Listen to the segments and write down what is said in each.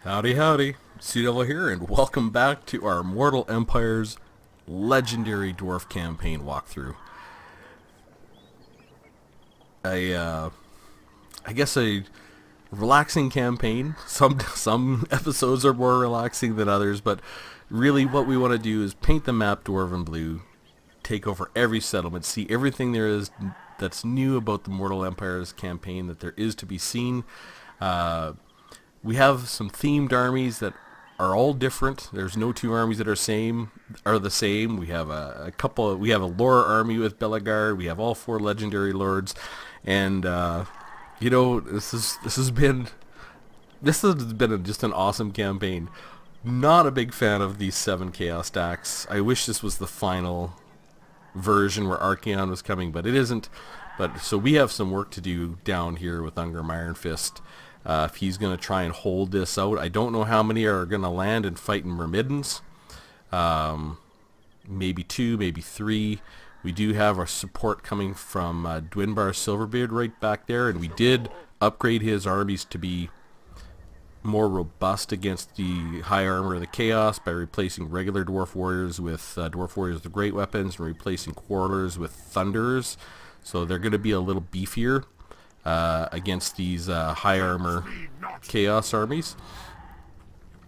Howdy, howdy. Sea Devil here, and welcome back to our Mortal Empire's legendary dwarf campaign walkthrough. A, I guess a relaxing campaign. Some episodes are more relaxing than others, but really what we want to do is paint the map Dwarven Blue, take over every settlement, see everything there is that's new about the Mortal Empire's campaign that there is to be seen. We have some themed armies that are all different. There's no two armies that are the same. We have a couple. We have a lore army with Belagard. We have all 4 legendary lords, and this has been just an awesome campaign. Not a big fan of these 7 chaos stacks. I wish this was the final version where Archaon was coming, but it isn't. But so we have some work to do down here with Ungrim Iron Fist. If he's going to try and hold this out, I don't know how many are going to land and fight in Myrmidons. Maybe 2, maybe 3. We do have our support coming from Dwinbar Silverbeard right back there, and we did upgrade his armies to be more robust against the high armor of the Chaos by replacing regular Dwarf Warriors with Dwarf Warriors with great weapons and replacing Quarrelers with Thunderers. So they're going to be a little beefier against these high armor Chaos armies.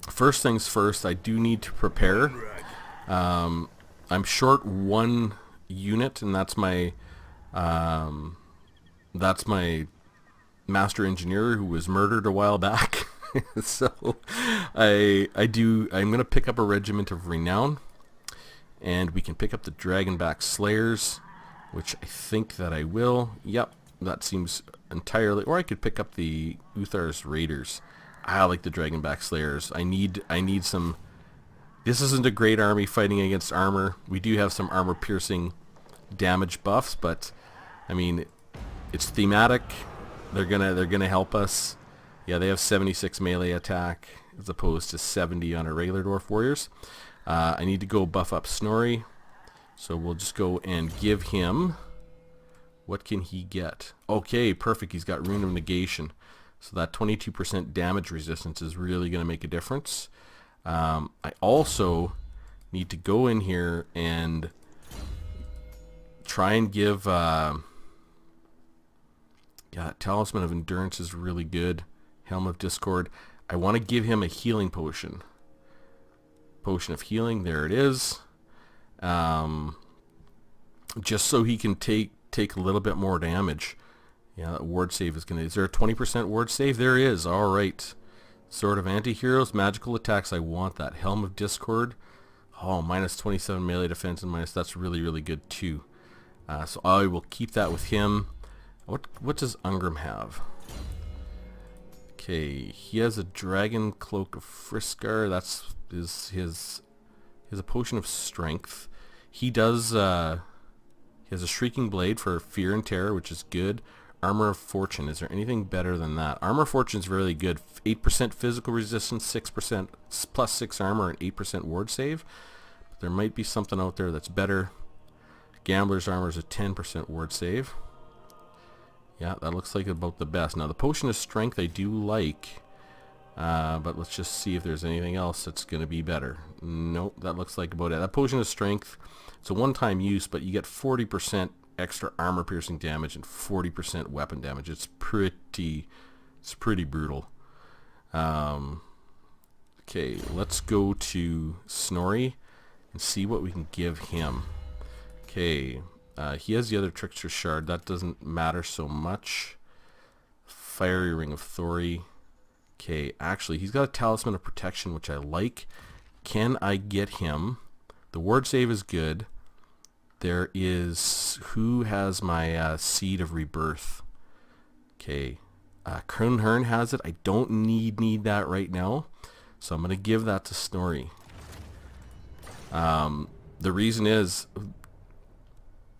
First things first, I do need to prepare. I'm short 1 unit, and that's my master engineer who was murdered a while back. So I'm gonna pick up a regiment of renown, and we can pick up the Dragonback Slayers, which I think that I will. Yep, that seems entirely. Or I could pick up the Uthar's Raiders. I like the Dragonback Slayers. I need some. This isn't a great army fighting against armor. We do have some armor piercing damage buffs, but I mean, it's thematic. They're gonna help us. Yeah, they have 76 melee attack as opposed to 70 on our regular Dwarf Warriors. I need to go buff up Snorri, so we'll just go and give him. What can he get? Okay, perfect. He's got Rune of Negation, so that 22% damage resistance is really going to make a difference. I also need to go in here and try and give. Talisman of Endurance is really good. Helm of Discord. I want to give him a healing potion. Potion of Healing. There it is. Just so he can take a little bit more damage. Yeah, that ward save is gonna. Is there a 20% ward save? There is. All right. Sword of Anti-Heroes, magical attacks. I want that. Helm of Discord. Oh, minus 27 melee defense and minus. That's really, really good too. So I will keep that with him. What does Ungrim have? Okay, he has a Dragon Cloak of Friskar. That's his a potion of strength. He does. He has a Shrieking Blade for fear and terror, which is good. Armor of Fortune. Is there anything better than that? Armor of Fortune is really good. 8% physical resistance, 6% plus 6 armor, and 8% ward save. But there might be something out there that's better. Gambler's Armor is a 10% ward save. Yeah, that looks like about the best. Now, the Potion of Strength I do like, but let's just see if there's anything else that's going to be better. Nope, that looks like about it. That Potion of Strength, it's a one-time use, but you get 40% extra armor-piercing damage and 40% weapon damage. It's pretty brutal. Okay, let's go to Snorri and see what we can give him. Okay. He has the other Trickster Shard. That doesn't matter so much. Fiery Ring of Thori. Okay, actually, he's got a Talisman of Protection, which I like. Can I get him? The ward save is good. There is... Who has my Seed of Rebirth? Okay. Kronhern has it. I don't need that right now. So I'm going to give that to Snorri. The reason is...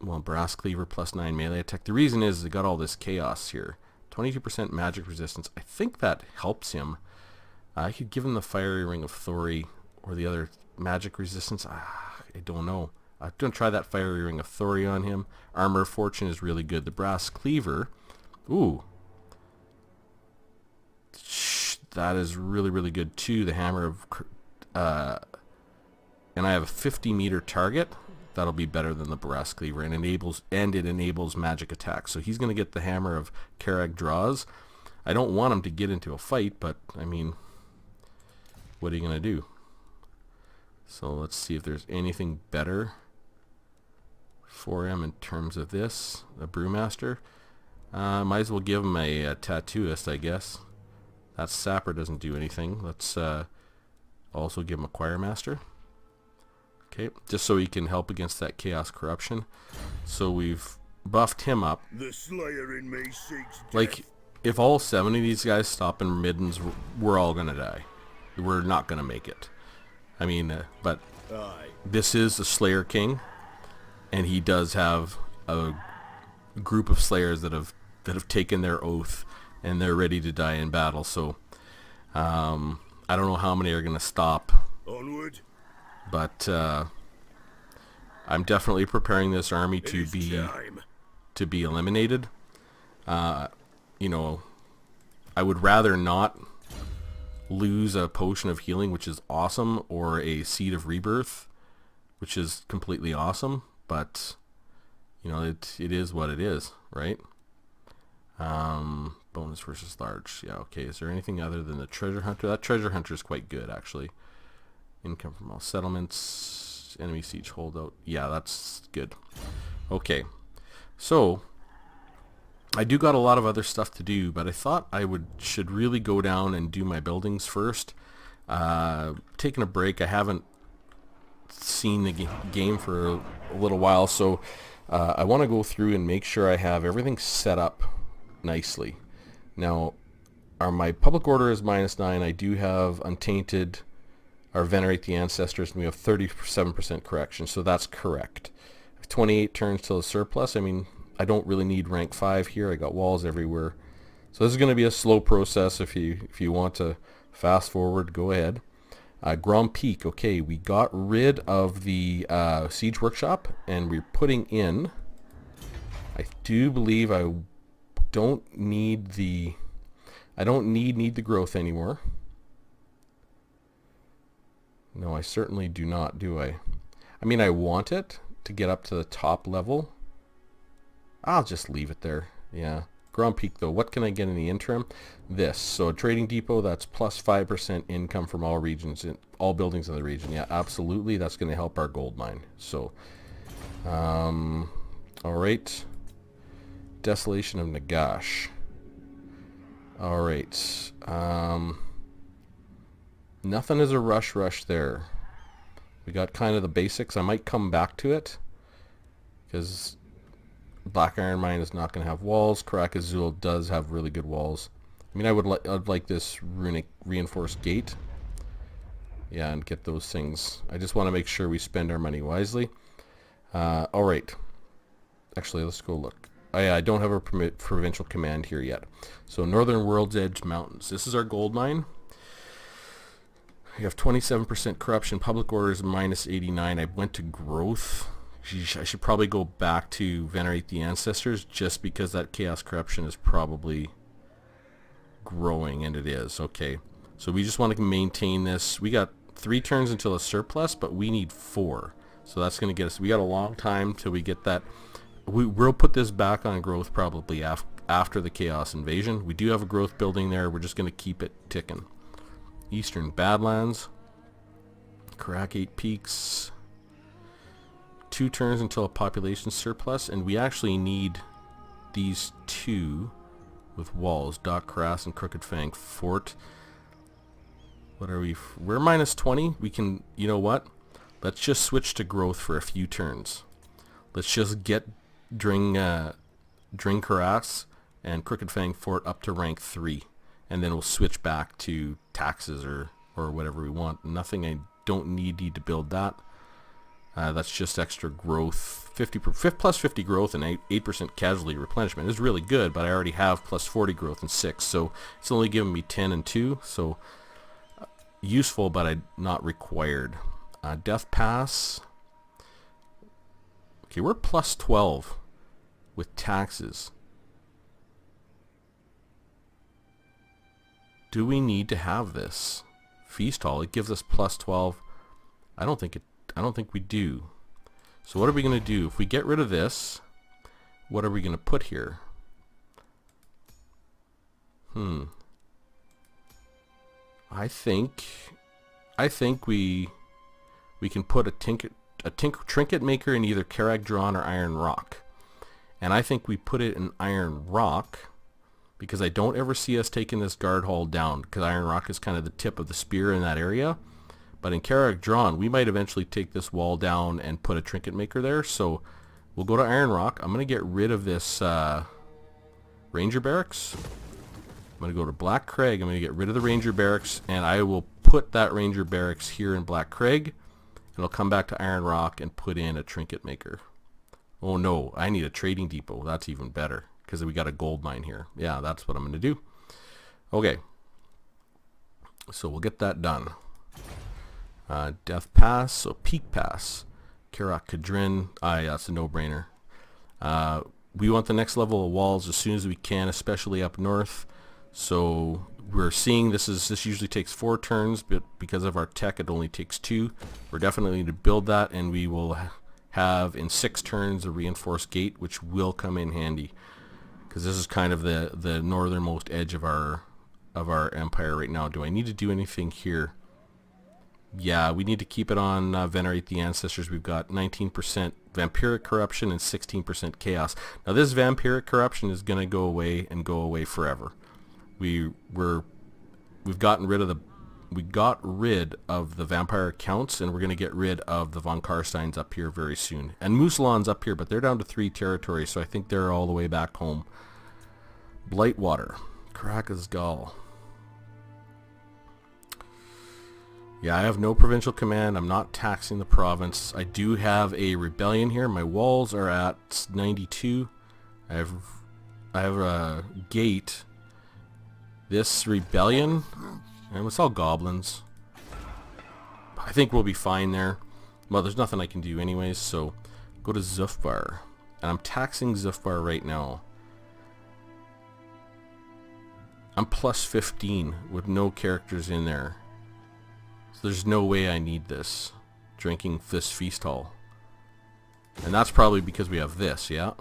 Well, Brass Cleaver plus 9 melee attack. The reason is they got all this chaos here. 22% magic resistance. I think that helps him. I could give him the Fiery Ring of Thori or the other magic resistance. I don't know. I'm going to try that Fiery Ring of Thori on him. Armor of Fortune is really good. The Brass Cleaver. Ooh. that is really, really good too. The hammer of, and I have a 50-meter target. That'll be better than the brass cleaver, and it enables magic attacks. So he's going to get the hammer of Karag draws. I don't want him to get into a fight, but I mean, what are you going to do? So let's see if there's anything better for him in terms of this. A brewmaster. Might as well give him a tattooist, I guess. That sapper doesn't do anything. Let's also give him a choir master. Okay, just so he can help against that chaos corruption. So we've buffed him up. The Slayer in me seeks death. Like, if all 7 of these guys stop in middens, we're all gonna die. We're not gonna make it. I mean, but this is the Slayer King, and he does have a group of Slayers that have taken their oath, and they're ready to die in battle. So I don't know how many are gonna stop. Onward. But I'm definitely preparing this army to be eliminated. You know, I would rather not lose a potion of healing, which is awesome, or a seed of rebirth, which is completely awesome. But you know, it is what it is, right? Bonus versus large. Yeah, okay. Is there anything other than the treasure hunter? That treasure hunter is quite good, actually. Income from all settlements, enemy siege holdout. Yeah, that's good. Okay, so I do got a lot of other stuff to do, but I thought I should really go down and do my buildings first. Taking a break. I haven't seen the game for a little while, so I want to go through and make sure I have everything set up nicely. Now, my public order is -9. I do have untainted, or venerate the ancestors, and we have 37% correction, so that's correct. 28 turns till a surplus. I mean, I don't really need rank 5 here. I got walls everywhere, so this is going to be a slow process. If you want to fast forward, go ahead. Grand Peak. Okay, we got rid of the siege workshop, and we're putting in. I do believe I don't need the growth anymore. No, I certainly do not, do I? I mean, I want it to get up to the top level. I'll just leave it there. Yeah. Grand Peak, though. What can I get in the interim? This. So a trading depot, that's plus 5% income from all regions, all buildings in the region. Yeah, absolutely. That's going to help our gold mine. So, all right. Desolation of Nagash. All right. Nothing is a rush there. We got kind of the basics. I might come back to it because Black Iron Mine is not going to have walls. Karak Azul does have really good walls. I mean, I'd like this runic reinforced gate. Yeah, and get those things. I just want to make sure we spend our money wisely. All right. Actually, let's go look. I don't have a provincial command here yet. So Northern World's Edge Mountains. This is our gold mine. We have 27% corruption. Public orders -89. I went to growth. I should probably go back to venerate the ancestors, just because that chaos corruption is probably growing, and it is. Okay, so we just want to maintain this. We got 3 turns until a surplus, but we need 4. So that's going to get us. We got a long time till we get that. We'll put this back on growth probably after the chaos invasion. We do have a growth building there. We're just going to keep it ticking. Eastern Badlands. Karak 8 Peaks. 2 turns until a population surplus, and we actually need these 2 with walls. Dock Crass and Crooked Fang Fort. What are we? We're -20. We can, you know what? Let's just switch to growth for a few turns. Let's just get Dring Carass and Crooked Fang Fort up to rank 3. And then we'll switch back to taxes or whatever we want. Nothing, I don't need to build that. That's just extra growth. 50 growth and 8% casualty replenishment is really good, but I already have plus 40 growth and 6, so it's only giving me 10 and 2. So useful, but not required. Death Pass. Okay, we're plus 12 with taxes. Do we need to have this? Feast Hall, it gives us plus 12. I don't think we do. So what are we going to do? If we get rid of this, what are we going to put here? I think we can put a trinket maker in either Carag Drawn or Iron Rock. And I think we put it in Iron Rock because I don't ever see us taking this guard hall down, because Iron Rock is kind of the tip of the spear in that area. But in Carag Drawn, we might eventually take this wall down and put a trinket maker there. So we'll go to Iron Rock. I'm going to get rid of this Ranger Barracks. I'm going to go to Black Crag. I'm going to get rid of the Ranger Barracks, and I will put that Ranger Barracks here in Black Crag. And I'll come back to Iron Rock and put in a trinket maker. Oh no, I need a trading depot. That's even better, because we got a gold mine here. Yeah, that's what I'm going to do. Okay. So we'll get that done. Death Pass, so Peak Pass. Karak Kadrin. Yeah, that's a no-brainer. We want the next level of walls as soon as we can, especially up north. So we're seeing this usually takes 4 turns, but because of our tech it only takes 2. We're definitely going to build that, and we will have in 6 turns a reinforced gate, which will come in handy, because this is kind of the northernmost edge of our empire right now. Do I need to do anything here? Yeah, we need to keep it on Venerate the Ancestors. We've got 19% Vampiric Corruption and 16% Chaos. Now this Vampiric Corruption is going to go away and go away forever. We got rid of the vampire counts, and we're going to get rid of the Von Karsteins up here very soon. And Musalon's up here, but they're down to 3 territories, so I think they're all the way back home. Blightwater, Caracas Gall. Yeah, I have no provincial command. I'm not taxing the province. I do have a rebellion here. My walls are at 92. I have a gate. This rebellion, and it's all goblins. I think we'll be fine there. Well, there's nothing I can do anyways, so go to Zufbar. And I'm taxing Zufbar right now. I'm plus 15 with no characters in there. So there's no way I need this. Drinking this feast hall. And that's probably because we have this, yeah?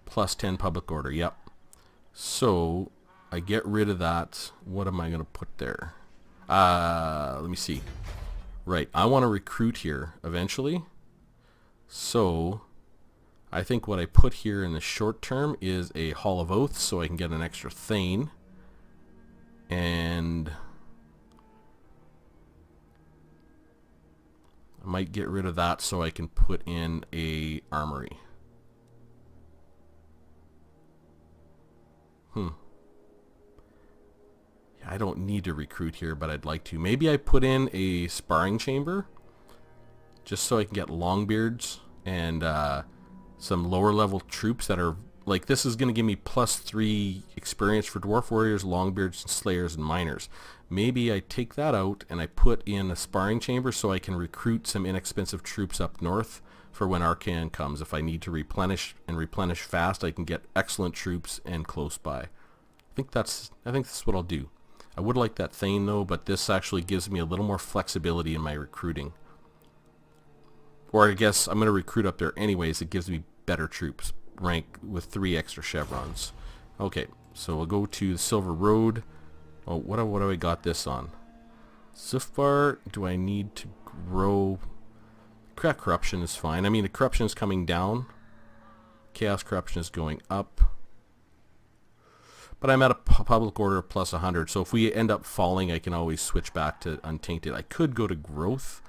Plus 10 public order, yep. So I get rid of that. What am I going to put there? Let me see. Right, I want to recruit here eventually. So I think what I put here in the short term is a Hall of Oaths, so I can get an extra Thane. And I might get rid of that so I can put in a armory. I don't need to recruit here, but I'd like to. Maybe I put in a sparring chamber just so I can get Longbeards and some lower level troops that are like, this is going to give me plus 3 experience for Dwarf Warriors, Longbeards, and Slayers, and Miners. Maybe I take that out and I put in a sparring chamber so I can recruit some inexpensive troops up north for when Arcan comes. If I need to replenish fast, I can get excellent troops and close by. I think that's what I'll do. I would like that Thane though, but this actually gives me a little more flexibility in my recruiting. Or I guess I'm going to recruit up there anyways. It gives me better troops rank with 3 extra chevrons. Okay, so we'll go to the Silver Road. Oh, what do I got this on? Zufbar, do I need to grow? Corruption is fine. I mean, the corruption is coming down. Chaos corruption is going up. But I'm at a public order of plus 100, so if we end up falling, I can always switch back to Untainted. I could go to Growth,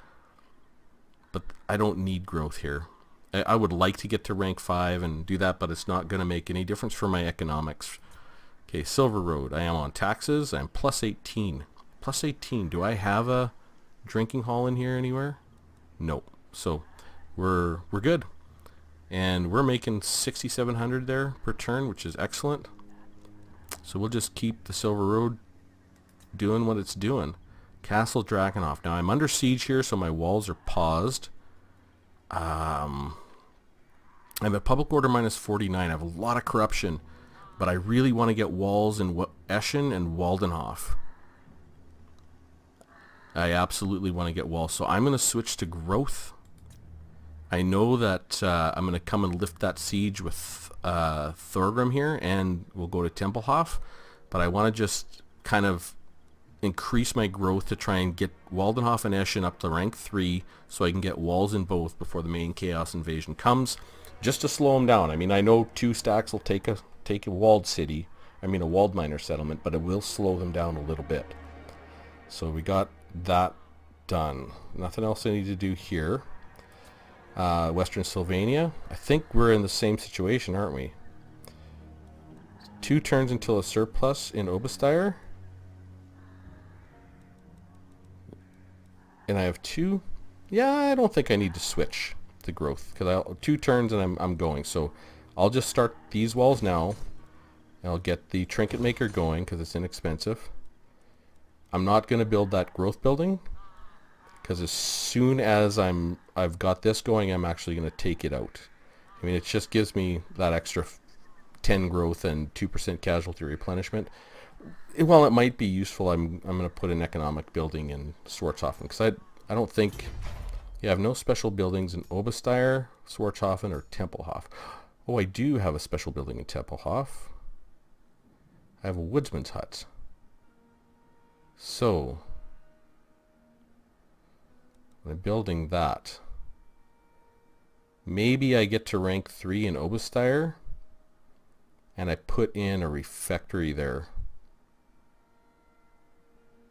but I don't need Growth here. I would like to get to rank 5 and do that, but it's not going to make any difference for my economics. Okay, Silver Road. I am on taxes. I'm plus 18. Plus 18. Do I have a drinking hall in here anywhere? No. So we're good. And we're making 6,700 there per turn, which is excellent. So we'll just keep the Silver Road doing what it's doing. Castle Drakenhof. Now I'm under siege here, so my walls are paused. I'm at public order minus 49. I have a lot of corruption, but I really want to get walls in Eschen and Waldenhof. I absolutely want to get walls. So I'm going to switch to growth. I know that I'm going to come and lift that siege with Thorgrim here, and we'll go to Tempelhof. But I want to just kind of increase my growth to try and get Waldenhof and Eschen up to rank 3 so I can get walls in both before the main Chaos invasion comes, just to slow them down. I mean, I know 2 stacks will take a walled city, I mean a walled miner settlement, but it will slow them down a little bit. So we got that done. Nothing else I need to do here. Western Sylvania, I think we're in the same situation, aren't we? 2 turns until a surplus in Oberstyre. And I have 2. Yeah, I don't think I need to switch to growth because I 2 turns and I'm going. So I'll just start these walls now. And I'll get the trinket maker going because it's inexpensive. I'm not going to build that growth building because as soon as I've got this going, I'm actually going to take it out. I mean, it just gives me that extra 10 growth and 2% casualty replenishment. While it might be useful, I'm going to put an economic building in Swartzhofen because I don't think you have no special buildings in Oberstyre, Swartzhofen, or Tempelhof. Oh, I do have a special building in Tempelhof. I have a woodsman's hut. So I'm building that. Maybe I get to rank 3 in Oberstyre, and I put in a refectory there.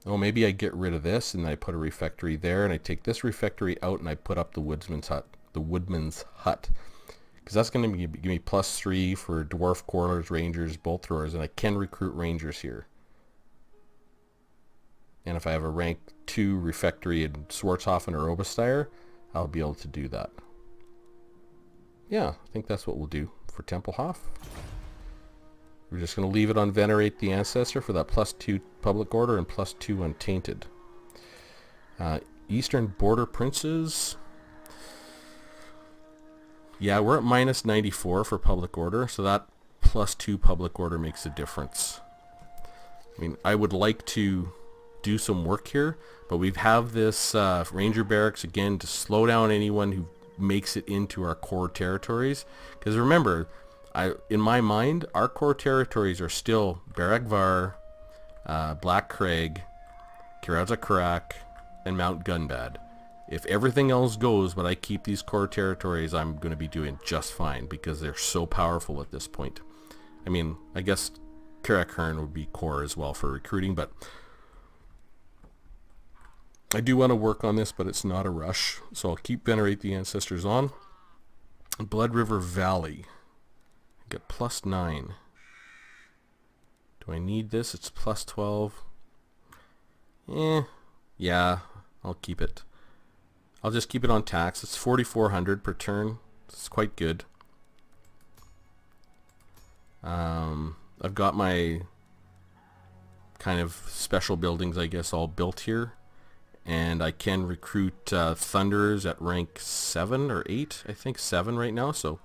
Oh, maybe I get rid of this and I put a refectory there, and I take this refectory out and I put up the woodman's hut, because that's going to give me +3 for dwarf quarters, rangers, bolt throwers, and I can recruit rangers here. And if I have a rank 2 refectory in Swartzhofen or Oberstyre, I'll be able to do that. Yeah, I think that's what we'll do for Tempelhof. We're just going to leave it on Venerate the Ancestor for that +2 public order and +2 untainted. Eastern Border Princes. Yeah, we're at -94 for public order, so that +2 public order makes a difference. I mean, I would like to do some work here, but we have this Ranger Barracks again to slow down anyone who makes it into our core territories. Because remember, in my mind, our core territories are still Baragvar, Black Craig, Kirazakarak, and Mount Gunbad. If everything else goes, but I keep these core territories, I'm going to be doing just fine because they're so powerful at this point. I mean, I guess Karakern would be core as well for recruiting, but I do want to work on this, but it's not a rush. So I'll keep Venerate the Ancestors on. Blood River Valley. Get +9. Do I need this? It's +12. Yeah, I'll keep it. I'll just keep it on tax. It's 4,400 per turn. It's quite good. I've got my kind of special buildings, I guess, all built here. And I can recruit Thunderers at rank 7 or 8. I think 7 right now. So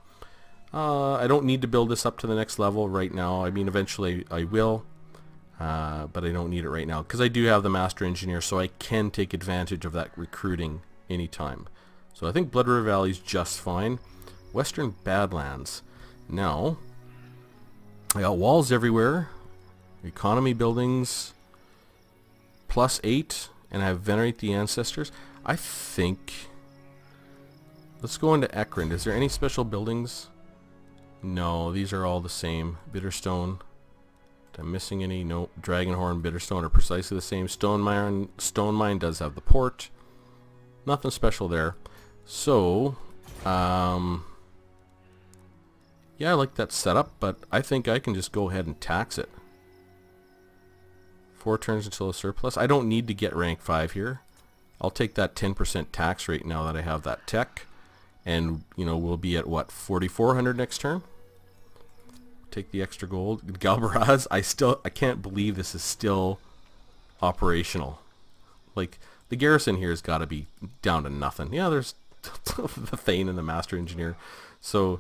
I don't need to build this up to the next level right now. I mean, eventually I will. But I don't need it right now. Because I do have the Master Engineer, so I can take advantage of that recruiting anytime. So I think Blood River Valley is just fine. Western Badlands. Now, I got walls everywhere. Economy buildings. +8. And I have Venerate the Ancestors. I think... Let's go into Ekrend. Is there any special buildings? No, these are all the same. Bitterstone. Am I missing any? No. Dragonhorn, Bitterstone are precisely the same. Stone Mine does have the port. Nothing special there. So, yeah, I like that setup, but I think I can just go ahead and tax it. 4 turns until a surplus. I don't need to get rank 5 here. I'll take that 10% tax rate now that I have that tech. And, you know, we'll be at, what, 4,400 next turn? Take the extra gold. Galbaraz, I can't believe this is still operational. Like, the garrison here has got to be down to nothing. Yeah, there's the Thane and the Master Engineer. So,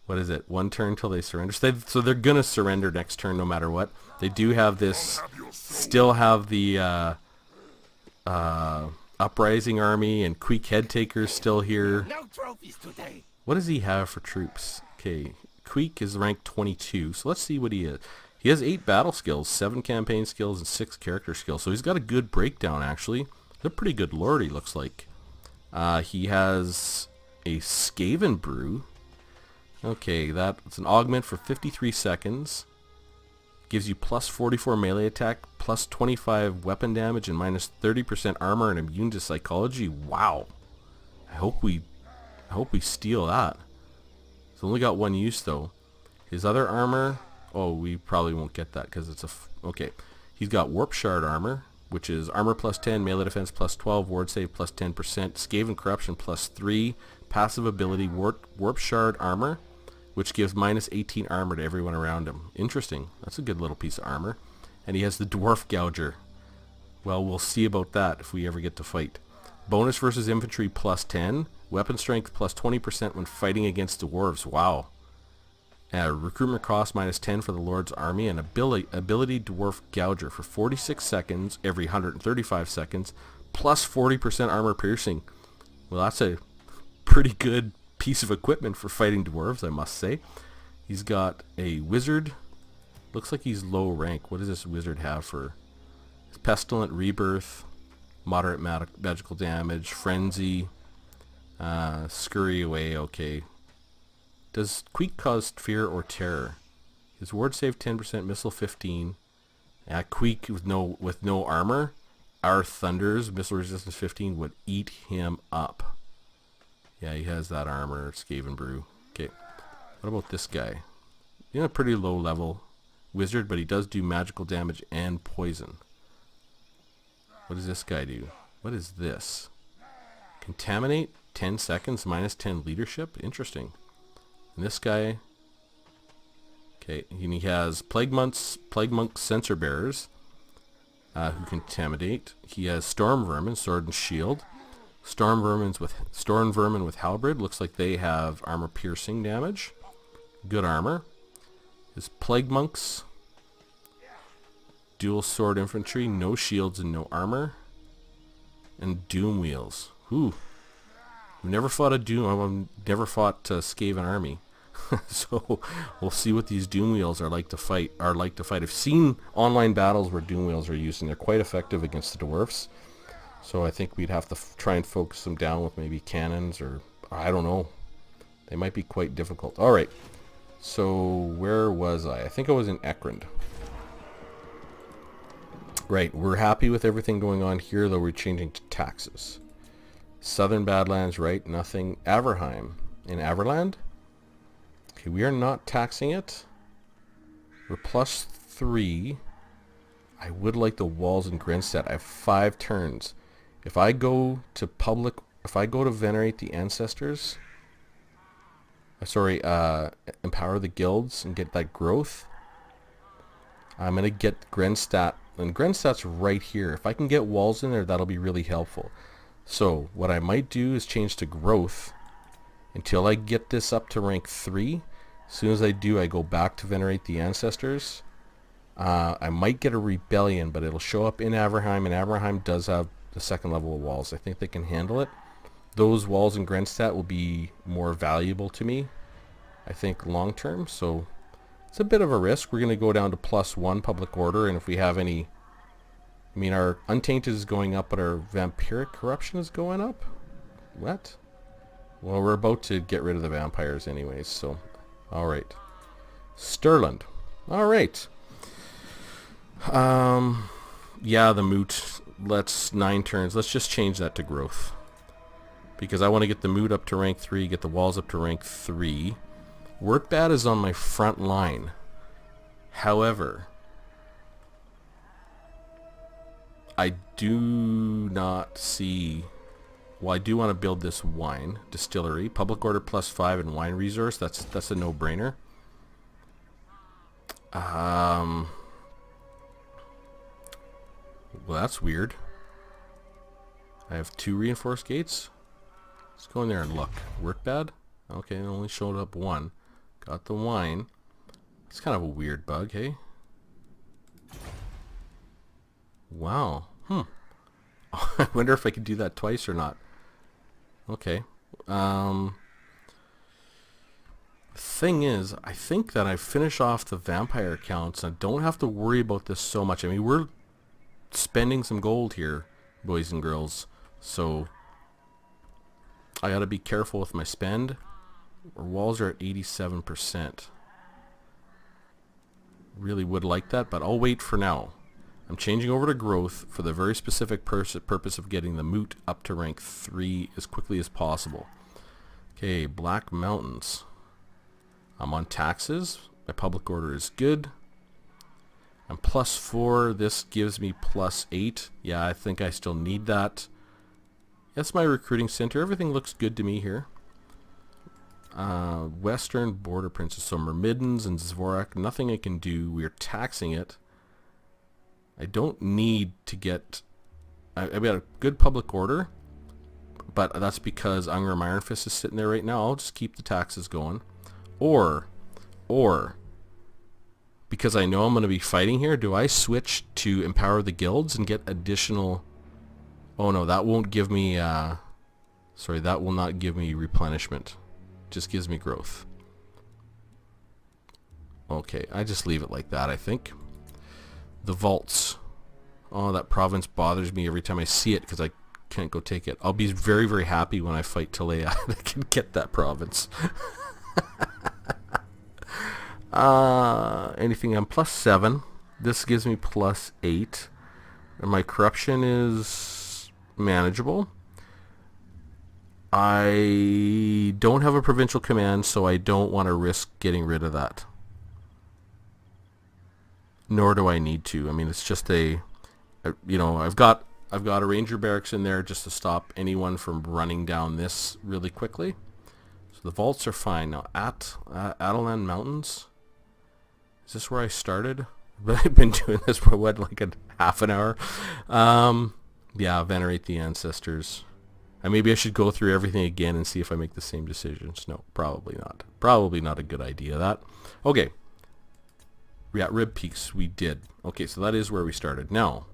what is it? 1 turn till they surrender. So they're going to surrender next turn no matter what. They do have this, still have the Uprising Army and Queek Head Taker's still here. No trophies today. What does he have for troops? Okay, Queek is ranked 22, so let's see what he is. He has 8 battle skills, 7 campaign skills, and 6 character skills, so he's got a good breakdown, actually. He's a pretty good lord, he looks like. He has a Skaven Brew. Okay, that's an augment for 53 seconds. Gives you plus 44 melee attack, plus 25 weapon damage, and minus 30% armor and immune to psychology. Wow. I hope we steal that. It's only got one use though. His other armor, oh, we probably won't get that because it's okay. He's got Warp Shard armor, which is armor plus 10, melee defense plus 12, ward save plus 10%, Skaven corruption plus 3, passive ability Warp Shard armor, which gives minus 18 armor to everyone around him. Interesting. That's a good little piece of armor. And he has the Dwarf Gouger. Well, we'll see about that if we ever get to fight. Bonus versus infantry plus 10. Weapon strength plus 20% when fighting against dwarves. Wow. Recruitment cost minus 10 for the Lord's Army. And ability Dwarf Gouger for 46 seconds every 135 seconds. Plus 40% armor piercing. Well, that's a pretty good piece of equipment for fighting dwarves, I must say. He's got a wizard. Looks like he's low rank. What does this wizard have for pestilent rebirth, moderate magical damage, frenzy, scurry away? Okay. Does Queek cause fear or terror? His ward save 10%, missile 15. Queek with no armor. Our thunders, missile resistance 15 would eat him up. Yeah, he has that armor, Skaven Brew. Okay. What about this guy? He's a pretty low level wizard, but he does do magical damage and poison. What does this guy do? What is this? Contaminate, 10 seconds, minus 10 leadership? Interesting. And this guy... Okay, and he has Plague Monk Sensor Bearers, who contaminate. He has Storm Vermin, Sword and Shield. Storm Vermin with Halberd. Looks like they have armor piercing damage. Good armor. His Plague Monks. Dual Sword Infantry. No shields and no armor. And Doom Wheels. Ooh. I've never fought a Doom. I've never fought a Skaven army. So we'll see what these Doom Wheels are like to fight. I've seen online battles where Doom Wheels are used, and they're quite effective against the dwarfs. So I think we'd have to try and focus them down with maybe cannons, or I don't know. They might be quite difficult. All right. So where was I? I think I was in Ekrund. Right. We're happy with everything going on here, though we're changing to taxes. Southern Badlands, right? Nothing. Averheim. In Averland? Okay, we are not taxing it. We're plus 3. I would like the walls in Grenstead. I have 5 turns. If I go to venerate the ancestors, empower the guilds and get that growth, I'm going to get Grenstadt. And Grenstadt's right here. If I can get walls in there, that'll be really helpful. So what I might do is change to growth until I get this up to rank 3. As soon as I do, I go back to venerate the ancestors. I might get a rebellion, but it'll show up in Averheim, and Averheim does have the second level of walls. I think they can handle it. Those walls in Grenstadt will be more valuable to me, I think, long term. So it's a bit of a risk. We're going to go down to +1 public order, and if we have any... I mean, our Untainted is going up, but our Vampiric Corruption is going up? What? Well, we're about to get rid of the vampires anyways, so... Alright. Stirland. Alright. Yeah, the moot. Let's 9 turns. Let's just change that to growth. Because I want to get the moot up to rank 3, get the walls up to rank 3. Workbad is on my front line. However, I do not see... Well, I do want to build this wine distillery. Public order +5 and wine resource. That's a no-brainer. Well, that's weird. I have 2 reinforced gates. Let's go in there and look. Work bad? Okay, it only showed up 1. Got the wine. It's kind of a weird bug, hey? Wow. I wonder if I could do that twice or not. Okay. Thing is, I think that I finish off the vampire accounts and I don't have to worry about this so much. I mean, we're spending some gold here, boys and girls, so I gotta be careful with my spend. Our walls are at 87%. Really would like that, but I'll wait for now. I'm changing over to growth for the very specific purpose of getting the moot up to rank 3 as quickly as possible. Okay, Black Mountains. I'm on taxes. My public order is good. I'm +4. This gives me +8. Yeah, I think I still need that. That's my recruiting center. Everything looks good to me here. Western Border Princes. So Myrmidons and Zvorak. Nothing I can do. We are taxing it. I don't need to get... I've got a good public order. But that's because Ungram Iron Fist is sitting there right now. I'll just keep the taxes going. Or, because I know I'm going to be fighting here, do I switch to empower the guilds and get additional... Oh no, that won't give me... Sorry, that will not give me replenishment. Just gives me growth. Okay, I just leave it like that, I think. The vaults. Oh, that province bothers me every time I see it because I can't go take it. I'll be very, very happy when I fight Talea and I can get that province. Anything I'm +7. This gives me +8. And my corruption is manageable. I don't have a provincial command, so I don't want to risk getting rid of that. Nor do I need to. I mean, it's just you know, I've got a ranger barracks in there just to stop anyone from running down this really quickly. So the vaults are fine. Now, at Adelan Mountains, is this where I started? I've been doing this for what, like a half an hour? Yeah, venerate the ancestors. And maybe I should go through everything again and see if I make the same decisions. No, probably not. Probably not a good idea, that. Okay. Yeah, Rib Peaks, we did. Okay, so that is where we started. Now,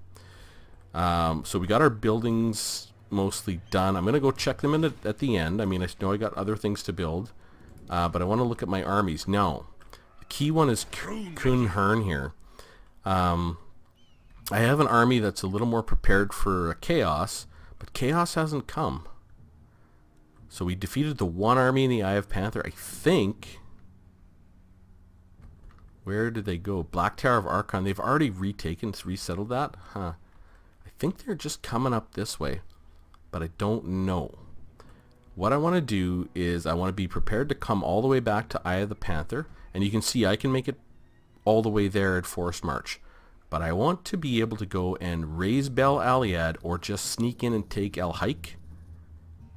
so we got our buildings mostly done. I'm going to go check them in at the end. I mean, I know I got other things to build. But I want to look at my armies. Now, the key one is Kun Hern here. I have an army that's a little more prepared for chaos. But chaos hasn't come. So we defeated the one army in the Eye of Panther. I think... Where did they go? Black Tower of Archon. They've already resettled that? Huh. I think they're just coming up this way. But I don't know. What I want to do is I want to be prepared to come all the way back to Eye of the Panther. And you can see I can make it all the way there at Forest March. But I want to be able to go and raise Bel Aliad or just sneak in and take El Hike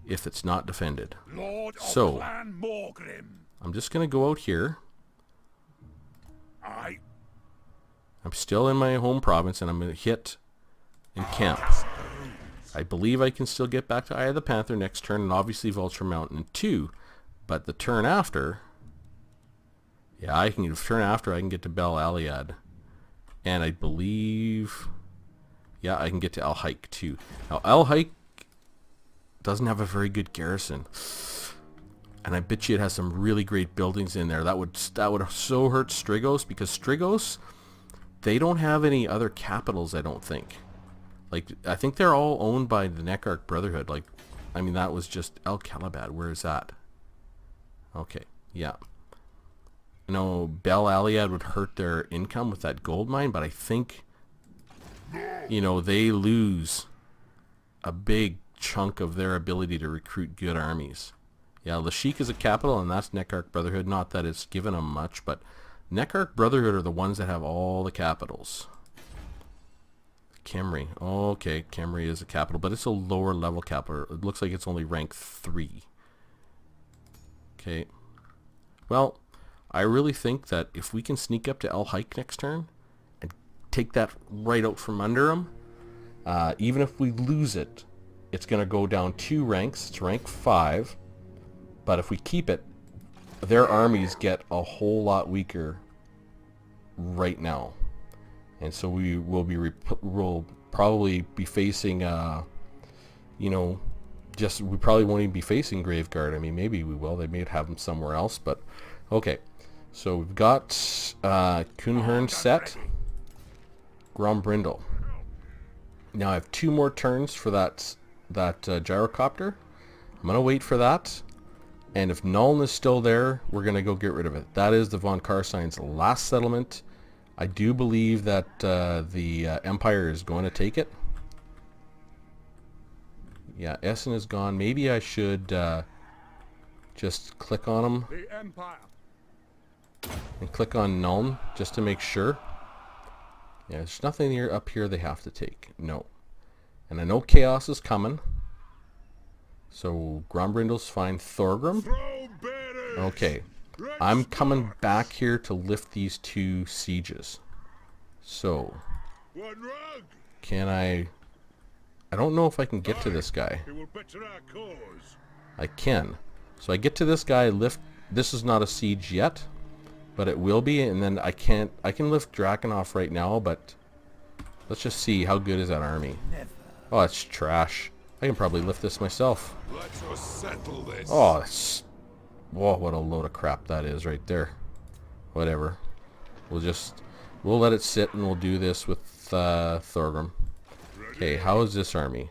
if it's not defended. So, I'm just going to go out here. I'm still in my home province and I'm going to hit and camp. I believe I can still get back to Eye of the Panther next turn and obviously Vulture Mountain 2. But the turn after, yeah, I can get to Bel Aliad. And I believe, yeah, I can get to El Hike too. Now, El Hike doesn't have a very good garrison. And I bet you it has some really great buildings in there. That would so hurt Strigos, because Strigos, they don't have any other capitals, I don't think. Like, I think they're all owned by the Neckarch Brotherhood. Like, I mean, that was just El Calabad. Where is that? Okay, yeah. No, Bel Aliad would hurt their income with that gold mine, but I think, you know, they lose a big chunk of their ability to recruit good armies. Yeah, Lashik is a capital, and that's Neckarch Brotherhood. Not that it's given them much, but Neckarch Brotherhood are the ones that have all the capitals. Khemri. Oh, okay, Khemri is a capital, but it's a lower level capital. It looks like it's only rank 3. Okay. Well, I really think that if we can sneak up to El Hike next turn and take that right out from under them, even if we lose it, it's going to go down 2 ranks. It's rank 5. But if we keep it, their armies get a whole lot weaker right now. And so we'll probably be facing you know, just we probably won't even be facing Graveguard. I mean, maybe we will. They may have them somewhere else, but okay. So we've got Kuhnhorn set, Grombrindle. Now I have 2 more turns for that gyrocopter. I'm gonna wait for that, and if Nuln is still there, we're gonna go get rid of it. That is the von Karstein's last settlement. I do believe that the Empire is going to take it. Yeah, Essen is gone. Maybe I should just click on him and click on Nuln just to make sure. Yeah, there's nothing here up here they have to take. No. And I know Chaos is coming. So Grombrindle's fine. Thorgrim. Okay. I'm coming back here to lift these 2 sieges. So can I don't know if I can get to this guy. I can. So I get to this guy, lift. This is not a siege yet, but it will be, and then I can lift Drakenhof right now, but let's just see how good is that army. Oh, it's trash. I can probably lift this myself. Oh, that's, whoa, what a load of crap that is right there. Whatever. We'll let it sit, and we'll do this with Thorgrim. Okay, how is this army?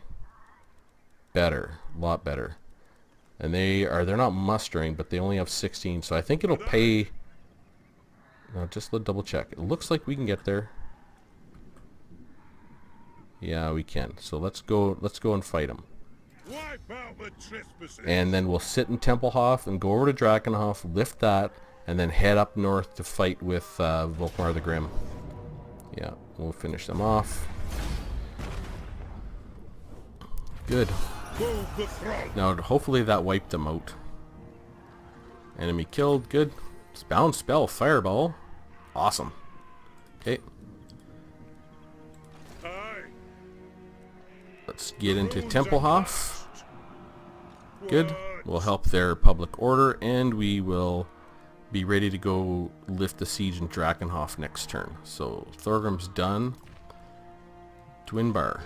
Better, a lot better. And they're not mustering, but they only have 16, so I think it'll pay. No, just let double check. It looks like we can get there. Yeah, we can. So let's go and fight them. And then we'll sit in Tempelhof and go over to Drakenhof, lift that, and then head up north to fight with Volkmar the Grim. Yeah, we'll finish them off. Good. Now, hopefully that wiped them out. Enemy killed. Good. Bound spell. Fireball. Awesome. Okay. Let's get into Tempelhof. Good. We'll help their public order, and we will be ready to go lift the siege in Drakenhof next turn. So Thorgrim's done. Dwinbar.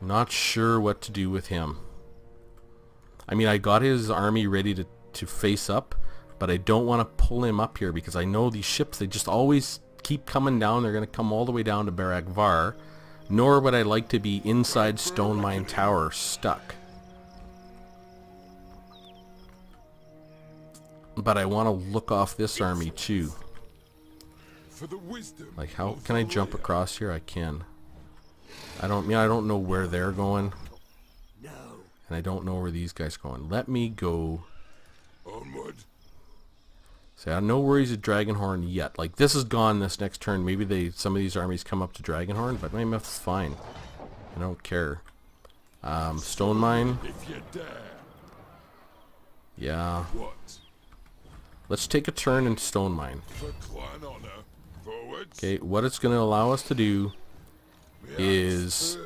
Not sure what to do with him. I mean, I got his army ready to face up, but I don't want to pull him up here because I know these ships, they just always keep coming down. They're going to come all the way down to Barak Var. Nor would I like to be inside Stone Mine Tower stuck. But I want to look off this army too. Like, how can I jump across here? I can. I don't know where they're going. And I don't know where these guys are going. Let me go. Onward. See, I have no worries at Dragonhorn yet. Like, this is gone this next turn. Maybe some of these armies come up to Dragonhorn, but maybe that's fine. I don't care. Stone Mine. Yeah. Let's take a turn in Stone Mine. Okay, what it's going to allow us to do is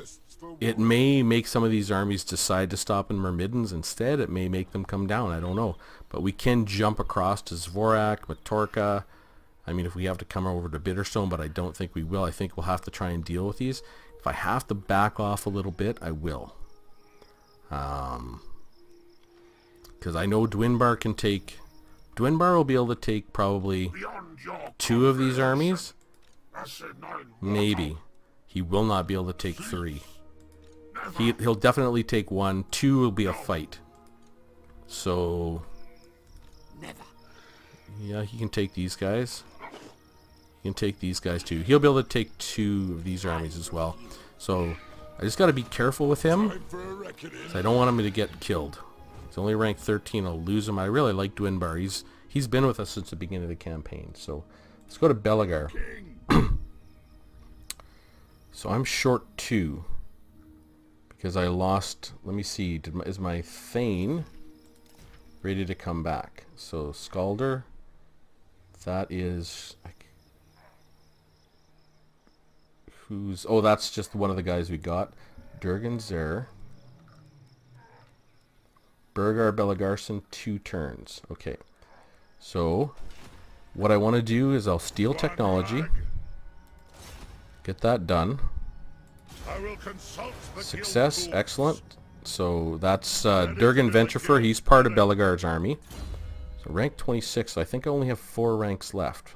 it may make some of these armies decide to stop in Myrmidons instead. It may make them come down. I don't know. But we can jump across to Zvorak, Matorka. I mean, if we have to come over to Bitterstone, but I don't think we will. I think we'll have to try and deal with these. If I have to back off a little bit, I will. Because I know Dwinbar can take... Dwinbar will be able to take probably 2 of these armies. Maybe. He will not be able to take 3. He'll definitely take 1. 2 will be a fight. So... yeah, he can take these guys. He can take these guys too. He'll be able to take 2 of these armies as well. So I just got to be careful with him. I don't want him to get killed. He's only rank 13. I'll lose him. I really like Dwinbar. He's been with us since the beginning of the campaign. So let's go to Belagar. So I'm short 2 because I lost. Let me see. Is my Thane ready to come back? So Skalder. That is... who's... oh, that's just one of the guys we got. Durgan's there. Bergar Belagarson, 2 turns. Okay. So, what I want to do is I'll steal technology. Get that done. I will consult the Success, guild excellent. So that's Durgan Ventrifer. He's part of Belagard's army. So rank 26. So I think I only have 4 ranks left.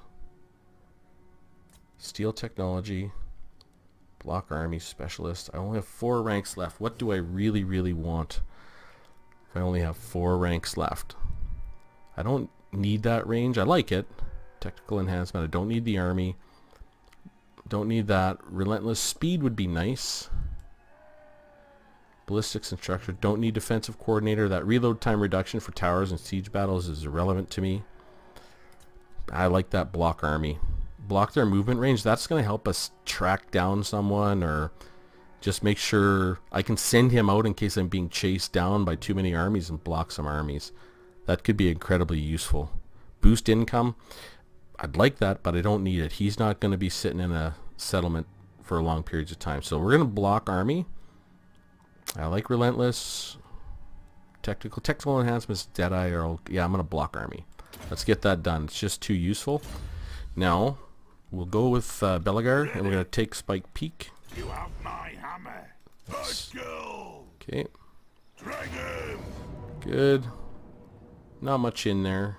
Steel technology, block army specialist. I only have 4 ranks left. What do I really, really want? If I only have 4 ranks left, I don't need that range. I like it. Technical enhancement. I don't need the army. Don't need that. Relentless speed would be nice. Ballistics instructor. Don't need defensive coordinator. That reload time reduction for towers and siege battles is irrelevant to me. I like that block army. Block their movement range. That's going to help us track down someone, or just make sure I can send him out in case I'm being chased down by too many armies and block some armies. That could be incredibly useful. Boost income. I'd like that, but I don't need it. He's not going to be sitting in a settlement for long periods of time. So we're going to block army. I like relentless. Technical enhancements, Deadeye, or yeah, I'm going to block army. Let's get that done. It's just too useful. Now we'll go with Belagard, and we're going to take Spike Peak. You have my hammer. Let's go. Okay. Dragon. Good. Not much in there.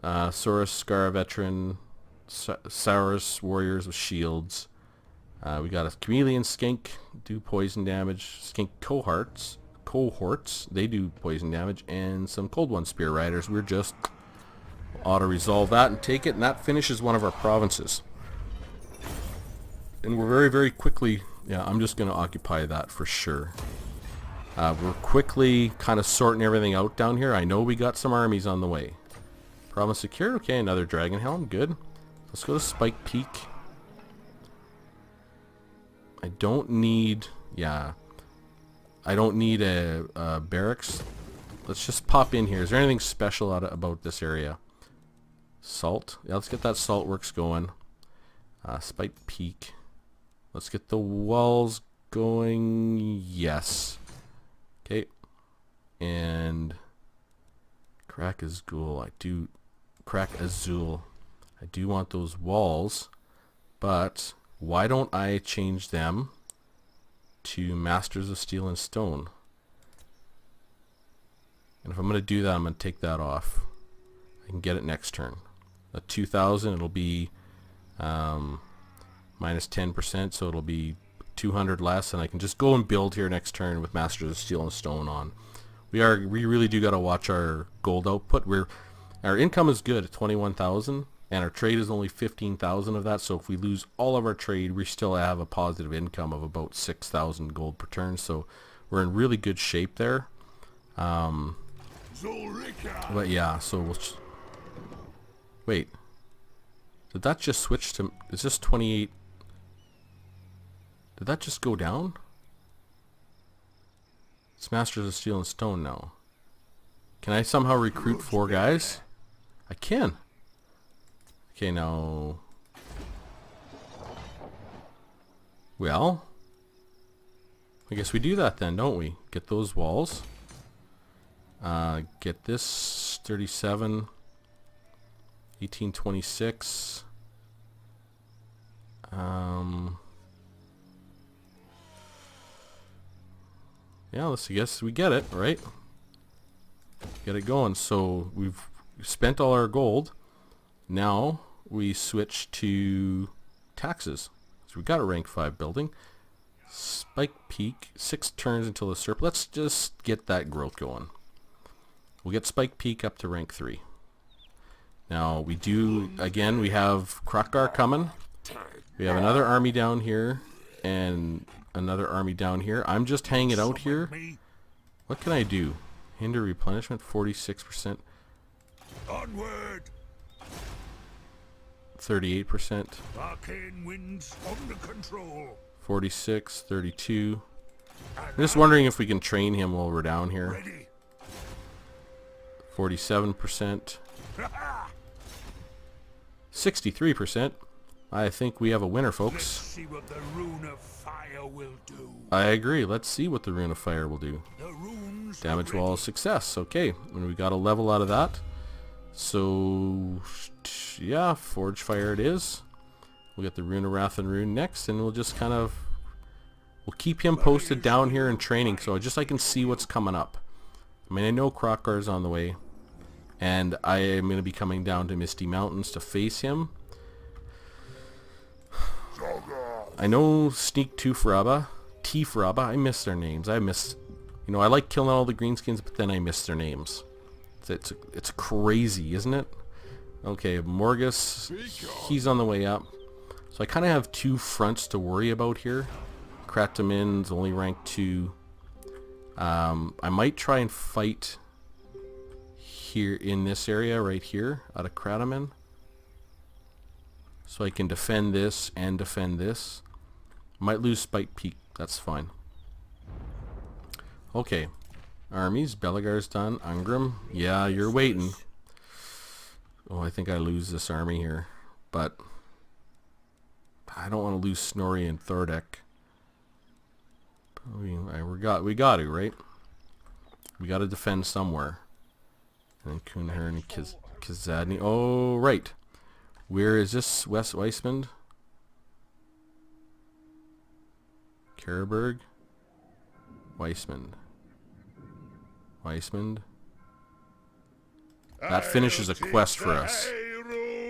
Saurus, Scar Veteran, Saurus Warriors with shields. We got a Chameleon Skink, do poison damage. Skink cohorts, they do poison damage, and some Cold One Spear Riders. We're just auto-resolve that and take it, and that finishes one of our provinces. And we're very, very quickly, yeah, I'm just going to occupy that for sure. We're quickly kind of sorting everything out down here. I know we got some armies on the way. Province secured. Okay, another Dragon Helm. Good. Let's go to Spike Peak. I don't need... Yeah. I don't need a barracks. Let's just pop in here. Is there anything special about this area? Salt. Yeah, let's get that salt works going. Spike Peak. Let's get the walls going. Yes. Okay. And... Crack Azul. Crack Azul. I do want those walls, but why don't I change them to Masters of Steel and Stone? And if I'm going to do that, I'm going to take that off. I can get it next turn. At 2,000, it'll be minus 10%, so it'll be 200 less, and I can just go and build here next turn with Masters of Steel and Stone on. We really do got to watch our gold output. Our income is good at 21,000, and our trade is only 15,000 of that. So if we lose all of our trade, we still have a positive income of about 6,000 gold per turn. So we're in really good shape there. But yeah, so we'll wait. Did that just switch to? Is this 28? Did that just go down? It's Masters of Steel and Stone now. Can I somehow recruit 4 guys? I can. Okay, now... Well... I guess we do that then, don't we? Get those walls. Get this 37. 1826. Yeah, I guess we get it, right? Get it going. So we've spent all our gold. Now we switch to taxes. So we got a rank 5 building. Spike Peak, 6 turns until the surplus. Let's just get that growth going. We'll get Spike Peak up to rank 3. Now we do, again, we have Krakgar coming. We have another army down here and another army down here. I'm just hanging out here. What can I do? Hinder replenishment, 46%. Onward. 38%. Arcane winds under control. 46, 32. I'm just wondering if we can train him while we're down here. Ready. 47%. 63%. I think we have a winner, Let's folks. see what the Rune of Fire will do. I agree. Let's see what the Rune of Fire will do. The runes Damage are wall ready. success. Okay, and we got a level out of that. So, yeah, Forge Fire it is. We'll get the Rune of Wrath and Rune next, and we'll just kind of We'll keep him posted down here in training, so I can see what's coming up. I mean, I know Krokgar's on the way, and I am going to be coming down to Misty Mountains to face him. I know Sneak Tufraba, Tifraba, I miss their names. I like killing all the greenskins, but then I miss their names. It's crazy, isn't it? Okay, Morgus, he's on the way up. So I kind of have two fronts to worry about here. Kratamin's only rank 2. I might try and fight here in this area right here out of Kratamin. So I can defend this and defend this. Might lose Spike Peak, that's fine. Okay, armies, Belagar's done. Ungrim, yeah, you're waiting. Oh, I think I lose this army here, but I don't want to lose Snorri and Thordek. We got to, right? We got to defend somewhere. And then Kunhern and Kazadni. Oh, right. Where is this? West Weissmund? Karaberg? Weissmund. Weissmund. That finishes a quest for us.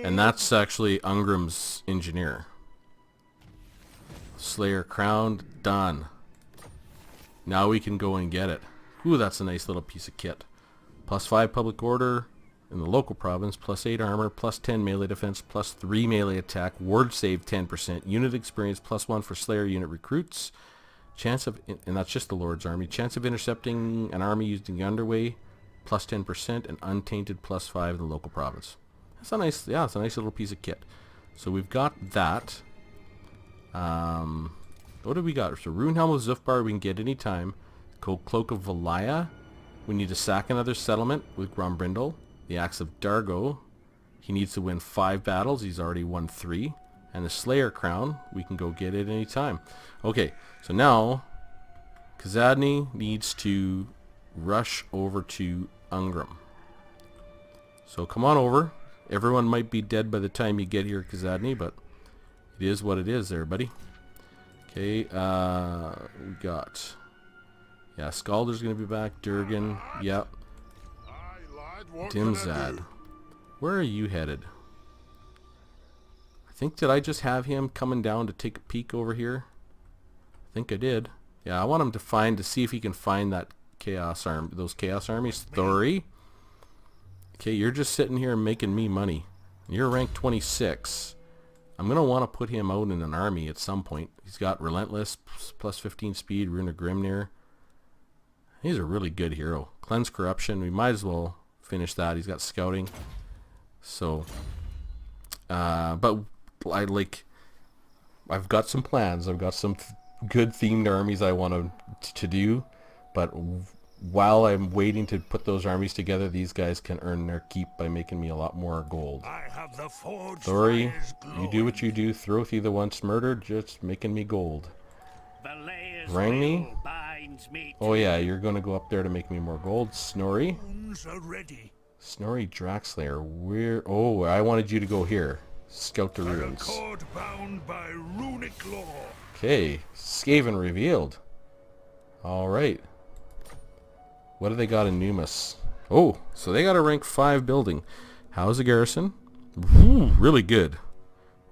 And that's actually Ungrim's engineer. Slayer crowned, done. Now we can go and get it. Ooh, that's a nice little piece of kit. +5 public order in the local province, +8 armor, +10 melee defense, +3 melee attack, ward save 10%, unit experience +1 for Slayer unit recruits, chance of, and that's just the Lord's army, chance of intercepting an army using the underway, +10%, and untainted +5 in the local province. That's a nice, yeah, it's a nice little piece of kit. So we've got that. What do we got? So Rune Helm of Zufbar we can get any time. Cloak of Valaya. We need to sack another settlement with Grombrindle. The Axe of Dargo. He needs to win 5 battles. He's already won 3. And the Slayer Crown. We can go get it any time. Okay, so now Kazadni needs to rush over to Ungrim. So come on over. Everyone might be dead by the time you get here, Kazadni, but it is what it is there, buddy. Okay, we got... Yeah, Scalder's going to be back. Durgan, yep. Dimzad. Where are you headed? I think, did I just have him coming down to take a peek over here? I think I did. Yeah, I want him to see if he can find that those Chaos Armies. Thori. Okay, you're just sitting here making me money. You're rank 26. I'm going to want to put him out in an army at some point. He's got Relentless, +15 speed, Rune of Grimnir. He's a really good hero. Cleanse Corruption, we might as well finish that. He's got Scouting. So, but I've got some plans. I've got some good themed armies I want to do. But while I'm waiting to put those armies together, these guys can earn their keep by making me a lot more gold. Thori, you do what you do. Throthi the once murdered, just making me gold. Rangni? Oh yeah, you're going to go up there to make me more gold. Snorri? Snorri Draxlayer, where... Oh, I wanted you to go here. Scout the ruins. Okay, Skaven revealed. Alright. What do they got in Numas? Oh, so they got a rank 5 building. How's the garrison? Ooh, really good.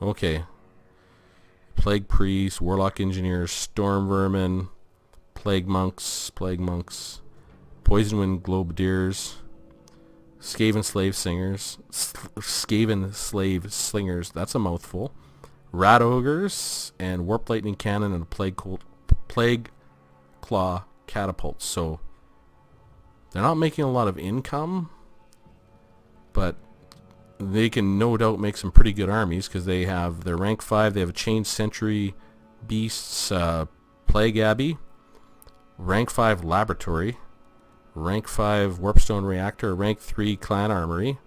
Okay. Plague Priests, Warlock Engineers, Storm Vermin, Plague Monks, Poison Wind Globadiers, Skaven Slave Singers, Skaven Slave Slingers, that's a mouthful, Rat Ogres, and Warp Lightning Cannon, and a Plague Claw Catapult. So, they're not making a lot of income, but they can no doubt make some pretty good armies because they have their rank 5, they have a Chained Sentry Beasts, Plague Abbey, rank 5 Laboratory, rank 5 Warpstone Reactor, rank 3 Clan Armory,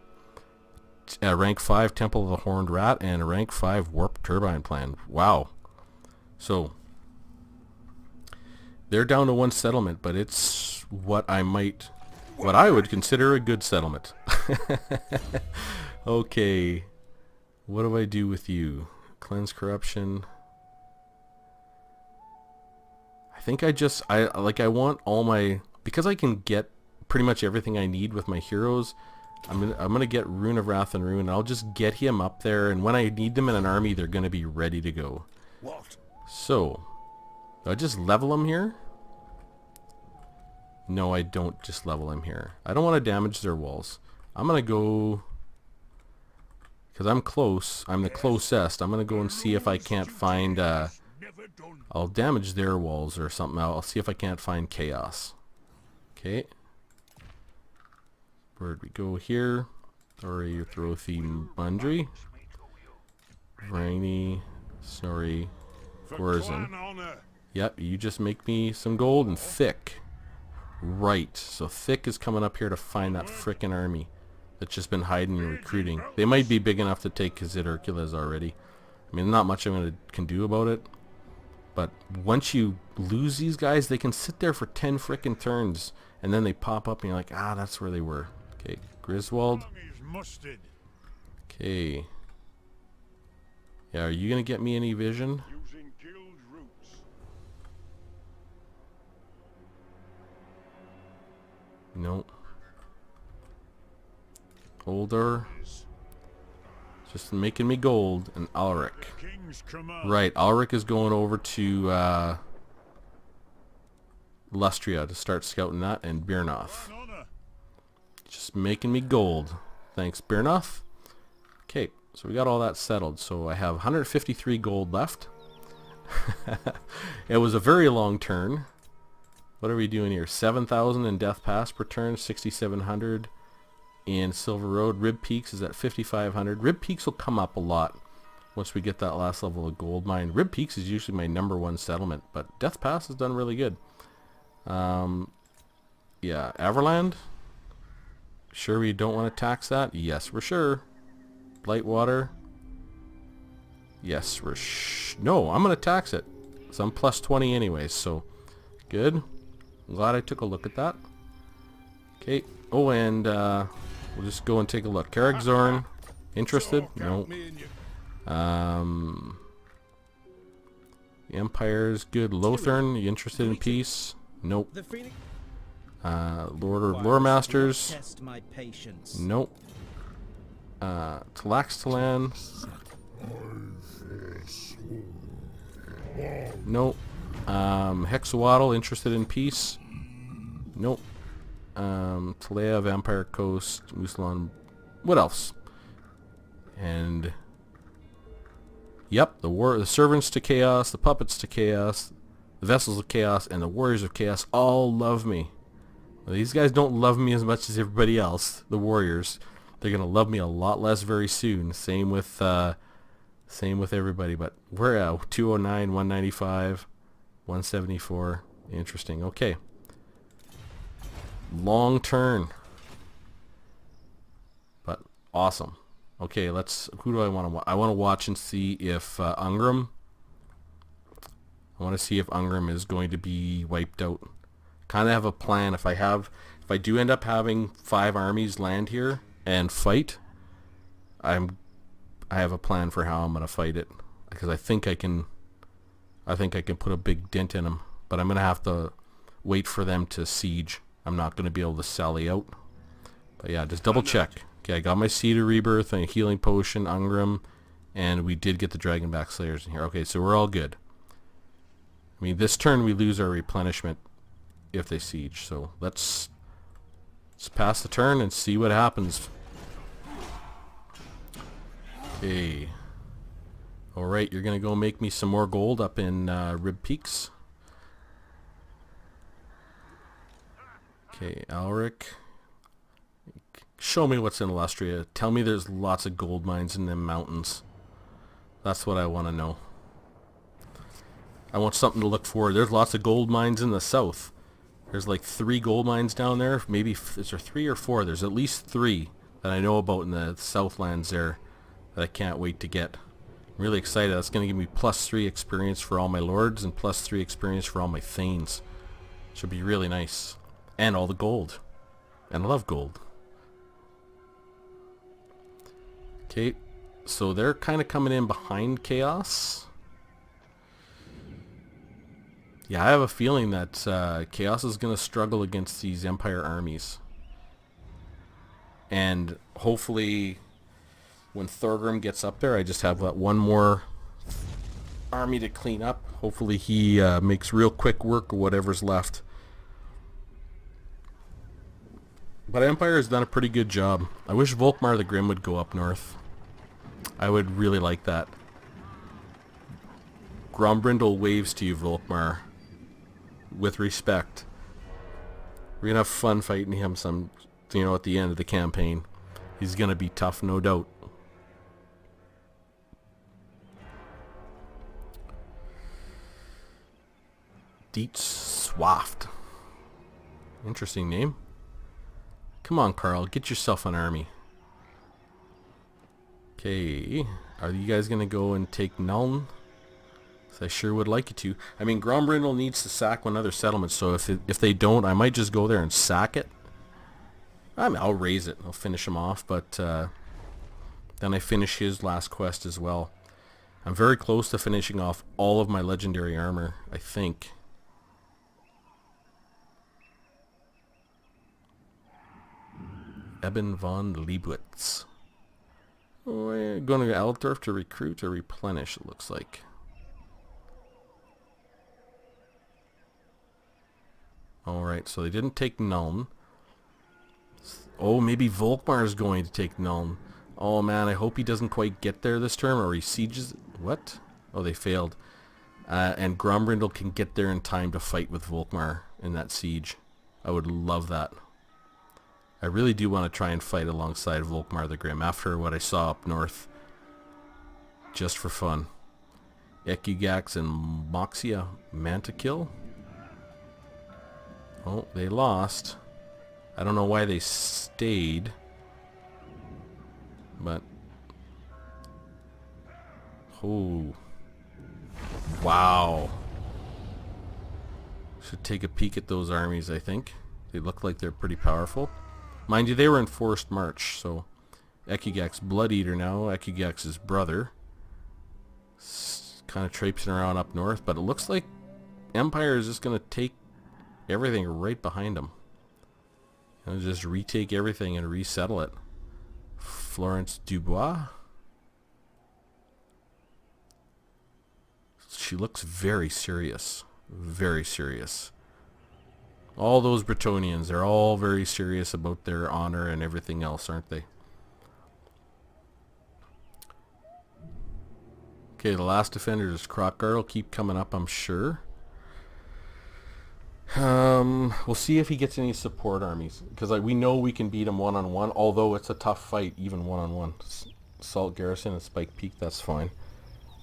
rank 5 Temple of the Horned Rat, and a rank 5 Warp Turbine Plan. Wow. So, they're down to 1 settlement, but it's what I would consider a good settlement. Okay, what do I do with you? Cleanse Corruption. I think I want all my, because I can get pretty much everything I need with my heroes. I'm gonna get Rune of Wrath and Rune, and I'll just get him up there, and when I need them in an army, they're gonna be ready to go. What? So, do I just level him here? No, I don't just level him here. I don't want to damage their walls. I'm gonna go, because I'm close. I'm the closest. I'm gonna go and see if I can't find. Never done. I'll damage their walls or something. I'll see if I can't find chaos. Okay. Where'd we go here? Sorry, Throthy Mundry. Rainy. Sorry. Gorzin. Yep, you just make me some gold and Thick. Right. So Thick is coming up here to find that frickin' army that's just been hiding and recruiting. They might be big enough to take Kazid Hercules already. I mean, not much can do about it. But once you lose these guys, they can sit there for 10 frickin' turns, and then they pop up and you're like, ah, that's where they were. Okay, Griswold. Okay. Yeah, are you gonna get me any vision? Nope. Older. Just making me gold. And Alric. Right, Alric is going over to Lustria to start scouting that, and Birnoth. Just making me gold. Thanks, Birnoth. Okay, so we got all that settled. So I have 153 gold left. It was a very long turn. What are we doing here? 7,000 in Death Pass per turn, 6,700 in Silver Road. Rib Peaks is at 5,500. Rib Peaks will come up a lot once we get that last level of gold mine. Rib Peaks is usually my #1 settlement, but Death Pass has done really good. Yeah, Everland. Sure we don't want to tax that? Yes, we're sure. Blightwater. Yes, no, I'm going to tax it. So I'm plus 20 anyways, so good. I'm glad I took a look at that. Okay. Oh, and we'll just go and take a look. Carrickzorn. Interested? No. The Empire's good. Lothern, you interested in peace? Nope. Lord of Lore Masters. Nope. Tlaxtalan. Nope. Hexawaddle, interested in peace? Nope. Talea, Vampire Coast, Musalon. What else? And yep, the servants to chaos, the puppets to chaos, the vessels of chaos, and the warriors of chaos all love me. Well, these guys don't love me as much as everybody else. The warriors, they're gonna love me a lot less very soon. Same with everybody. But we're at 209, 195, 174. Interesting. Okay. Long turn, but awesome. Okay, who do I want to watch? I want to watch and see if Ungram. I want to see if Ungram is going to be wiped out. Kind of have a plan. If I do end up having 5 armies land here and fight, I have a plan for how I'm going to fight it, because I think I can put a big dent in them, but I'm going to have to wait for them to siege. I'm not going to be able to sally out. But yeah, just double check. Okay, I got my Seed of Rebirth and a healing potion, Ungram, and we did get the Dragonback Slayers in here. Okay, so we're all good. I mean, this turn we lose our replenishment if they siege, so let's pass the turn and see what happens. Okay. Alright, you're going to go make me some more gold up in Rib Peaks. Okay, Alric. Show me what's in Lustria. Tell me there's lots of gold mines in them mountains. That's what I want to know. I want something to look for. There's lots of gold mines in the south. There's like 3 gold mines down there. Maybe, is there 3 or 4? There's at least 3 that I know about in the Southlands there that I can't wait to get. I'm really excited. That's going to give me +3 experience for all my lords and +3 experience for all my thanes. Should be really nice. And all the gold. And I love gold. Okay, so they're kind of coming in behind Chaos. Yeah, I have a feeling that Chaos is going to struggle against these Empire armies. And hopefully when Thorgrim gets up there, I just have that one more army to clean up. Hopefully he makes real quick work of whatever's left. But Empire has done a pretty good job. I wish Volkmar the Grim would go up north. I would really like that. Grombrindle waves to you, Volkmar. With respect. We're gonna have fun fighting him some, at the end of the campaign. He's gonna be tough, no doubt. Dietz Swaft. Interesting name. Come on, Carl, get yourself an army. Okay, are you guys gonna go and take Nuln? I sure would like you to. I mean, Grombrindle needs to sack one other settlement, so if they don't, I might just go there and sack it. I'll raise it. I'll finish him off, but then I finish his last quest as well. I'm very close to finishing off all of my legendary armor, I think. Eben von Liebwitz. We're going to Altdorf to recruit or replenish, it looks like. Alright, so they didn't take Nuln. Oh, maybe Volkmar is going to take Nuln. Oh man, I hope he doesn't quite get there this turn, or he sieges... What? Oh, they failed. And Grombrindle can get there in time to fight with Volkmar in that siege. I would love that. I really do want to try and fight alongside Volkmar the Grim after what I saw up north. Just for fun. Ekigax and Moxia Mantikill. Oh, they lost. I don't know why they stayed. But... Oh. Wow. Should take a peek at those armies, I think. They look like they're pretty powerful. Mind you, they were in forced march, so... Ekigax Blood Eater now, Ekigax's brother. Kind of traipsing around up north, but it looks like Empire is just going to take everything right behind them. And just retake everything and resettle it. Florence Dubois. She looks very serious. Very serious. All those Bretonnians, they're all very serious about their honor and everything else, aren't they? Okay, the last defender is Krockgar. Will keep coming up, I'm sure. We'll see if he gets any support armies, because we know we can beat him one-on-one, although it's a tough fight, even one-on-one. Salt Garrison and Spike Peak, that's fine.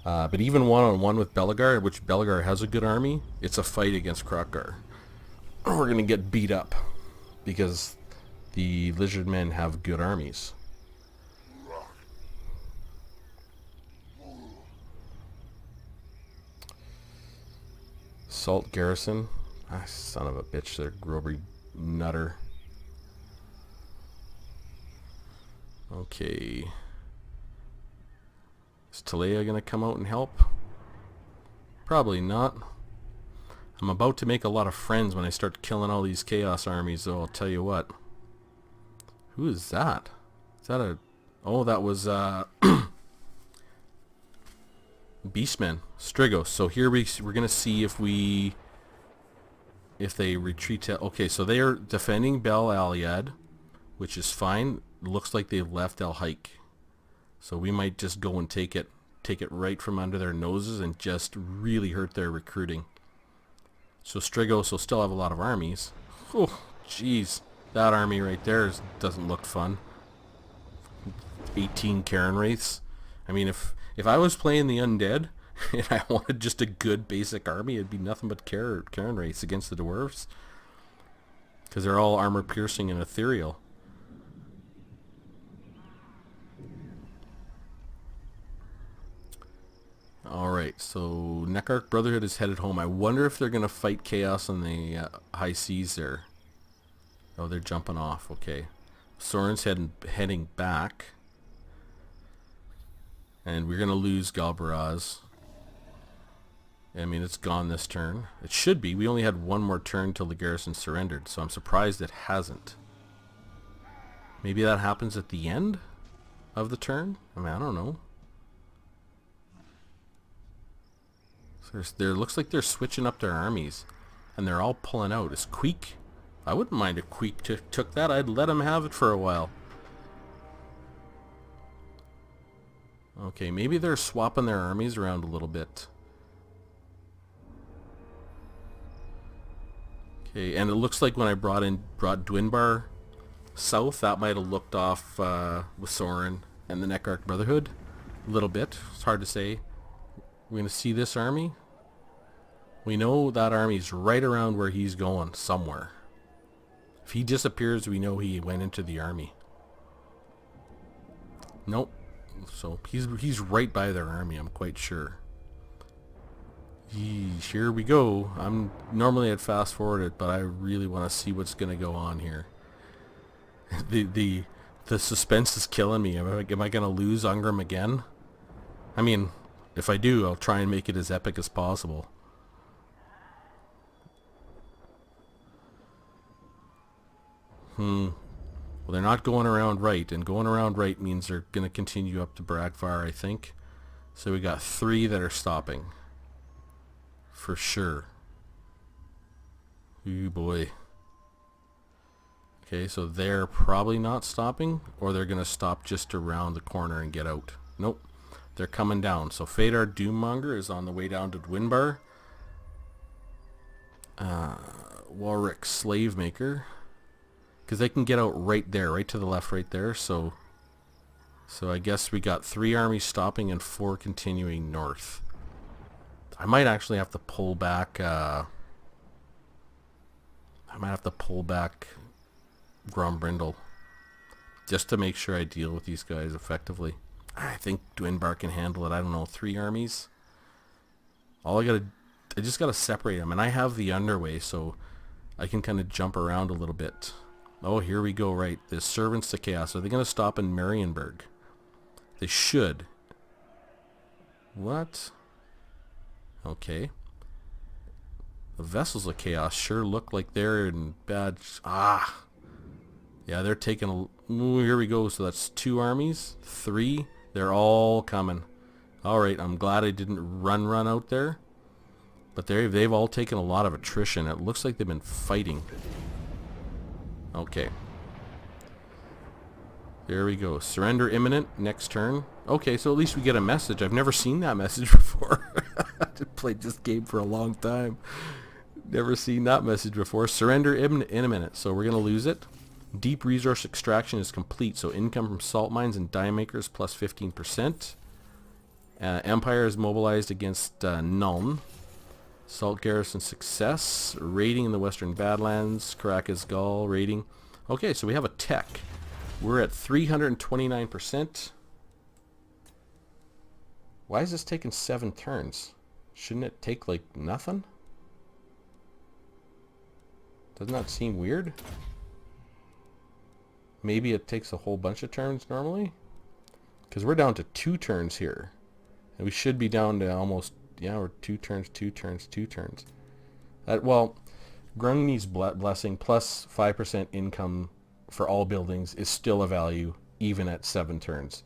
But even one-on-one with Belegar, which Belegar has a good army, it's a fight against Krockgar. We're going to get beat up, because the Lizard Men have good armies. Salt Garrison. Ah, son of a bitch, they're Groby Nutter. Okay. Is Talea gonna come out and help? Probably not. I'm about to make a lot of friends when I start killing all these Chaos armies, though, I'll tell you what. Who is that? Is that a... Oh, that was, Beastmen. Strigos. So here we're gonna see if they retreat to... Okay, so they are defending Bel Aliad, which is fine. Looks like they've left El Hike. So we might just go and take it right from under their noses and just really hurt their recruiting. So Strigos will still have a lot of armies. Oh, jeez. That army right there doesn't look fun. 18 Karen Wraiths. I mean, if I was playing the Undead and I wanted just a good basic army, it'd be nothing but Karen Wraiths against the Dwarves. Because they're all armor piercing and ethereal. Alright, so Neckarch Brotherhood is headed home. I wonder if they're going to fight Chaos on the high seas there. Oh, they're jumping off. Okay. Soren's heading back. And we're going to lose Galbaraz. I mean, it's gone this turn. It should be. We only had one more turn till the garrison surrendered, so I'm surprised it hasn't. Maybe that happens at the end of the turn? I mean, I don't know. So there looks like they're switching up their armies, and they're all pulling out. Is Queek? I wouldn't mind if Queek took that. I'd let him have it for a while. Okay, maybe they're swapping their armies around a little bit. Okay, and it looks like when I brought Dwinbar south, that might have looked off with Soren and the Neckarch Brotherhood a little bit. It's hard to say. We're going to see this army. We know that army's right around where he's going, somewhere. If he disappears, we know he went into the army. Nope. So he's right by their army, I'm quite sure. Yeesh, here we go. I'm normally I'd fast forward it, but I really want to see what's going to go on here. The suspense is killing me. Am I going to lose Ungram again? I mean, if I do, I'll try and make it as epic as possible. Well, they're not going around right, and going around right means they're going to continue up to Bragvar, I think. So we got 3 that are stopping. For sure. Ooh, boy. Okay, so they're probably not stopping, or they're going to stop just around the corner and get out. Nope. They're coming down. So Fadar Doommonger is on the way down to Dwinbar. Warwick Slavemaker. Because they can get out right there, right to the left right there. So I guess we got 3 armies stopping and 4 continuing north. I might actually have to pull back... I might have to pull back Grombrindle just to make sure I deal with these guys effectively. I think Dwinbar can handle it. I don't know, 3 armies. I just gotta separate them, and I have the underway, so I can kind of jump around a little bit. Oh, here we go, right. The Servants to Chaos. Are they gonna stop in Marienburg? They should. What? Okay. The Vessels of Chaos sure look like they're in bad... Yeah, they're taking a... Ooh, here we go. So that's 2 armies. 3. They're all coming. Alright, I'm glad I didn't run out there. But they've all taken a lot of attrition. It looks like they've been fighting. Okay. There we go. Surrender imminent. Next turn. Okay, so at least we get a message. I've never seen that message before. I've played this game for a long time. Never seen that message before. Surrender imminent. So we're going to lose it. Deep resource extraction is complete. So income from salt mines and dye makers plus 15%. Empire is mobilized against Nuln. Salt garrison success. Raiding in the Western Badlands. Caracas Gaul raiding. Okay, so we have a tech. We're at 329%. Why is this taking 7 turns? Shouldn't it take like nothing? Doesn't that seem weird? Maybe it takes a whole bunch of turns normally? Because we're down to 2 turns here. And we should be down to almost... Yeah, we're 2 turns, 2 turns, 2 turns. Well, Grungni's Blessing plus 5% income for all buildings is still a value, even at 7 turns.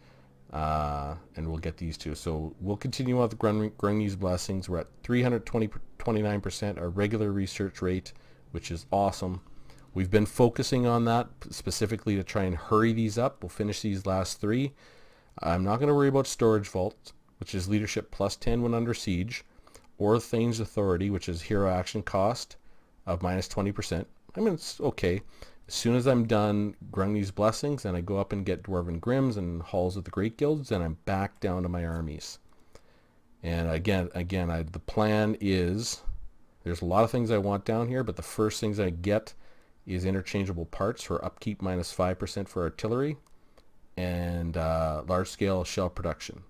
And we'll get these 2. So we'll continue on with Grungni's Blessings. We're at 329%, our regular research rate, which is awesome. We've been focusing on that specifically to try and hurry these up. We'll finish these last 3. I'm not going to worry about Storage Vault, which is leadership plus 10 when under siege, or Thane's Authority, which is hero action cost of minus 20%. I mean, it's okay. As soon as I'm done Grungni's Blessings and I go up and get Dwarven Grims and Halls of the Great Guilds, then I'm back down to my armies. And again, the plan is, there's a lot of things I want down here, but the first things I get is interchangeable parts for upkeep minus 5% for artillery and large-scale shell production.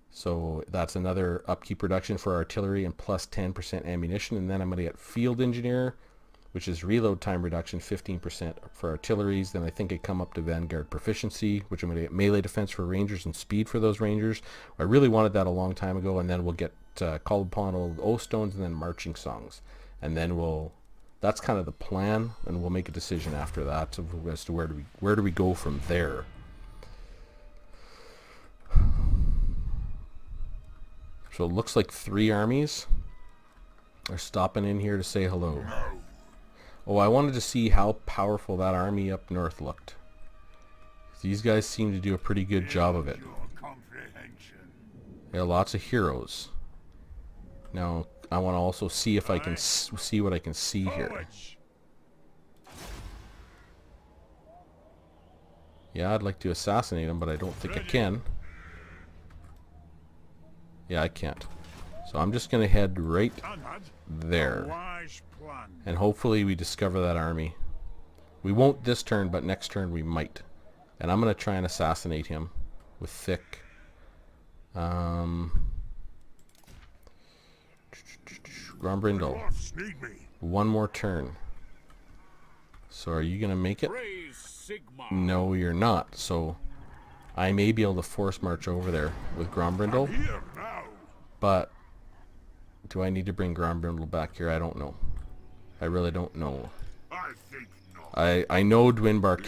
So that's another upkeep reduction for artillery and plus 10% ammunition. And then I'm going to get field engineer, which is reload time reduction, 15% for artilleries. Then I think I come up to Vanguard proficiency, which I'm going to get melee defense for rangers and speed for those rangers. I really wanted that a long time ago, and then we'll get call upon old oath stones and then marching songs, and then that's kind of the plan, and we'll make a decision after that as to where do we go from there. So it looks like 3 armies are stopping in here to say hello. Oh, I wanted to see how powerful that army up north looked. These guys seem to do a pretty good job of it. They have lots of heroes. Now, I want to also see if I can see what I can see here. Yeah, I'd like to assassinate him, but I don't think I can. Yeah, I can't. So I'm just going to head right there. And hopefully we discover that army. We won't this turn, but next turn we might. And I'm going to try and assassinate him with thick. Grombrindle. One more turn. So are you going to make it? No, you're not. So I may be able to force march over there with Grombrindle. But do I need to bring Grombrindle back here? I don't know. I really don't know. I know Dwinbar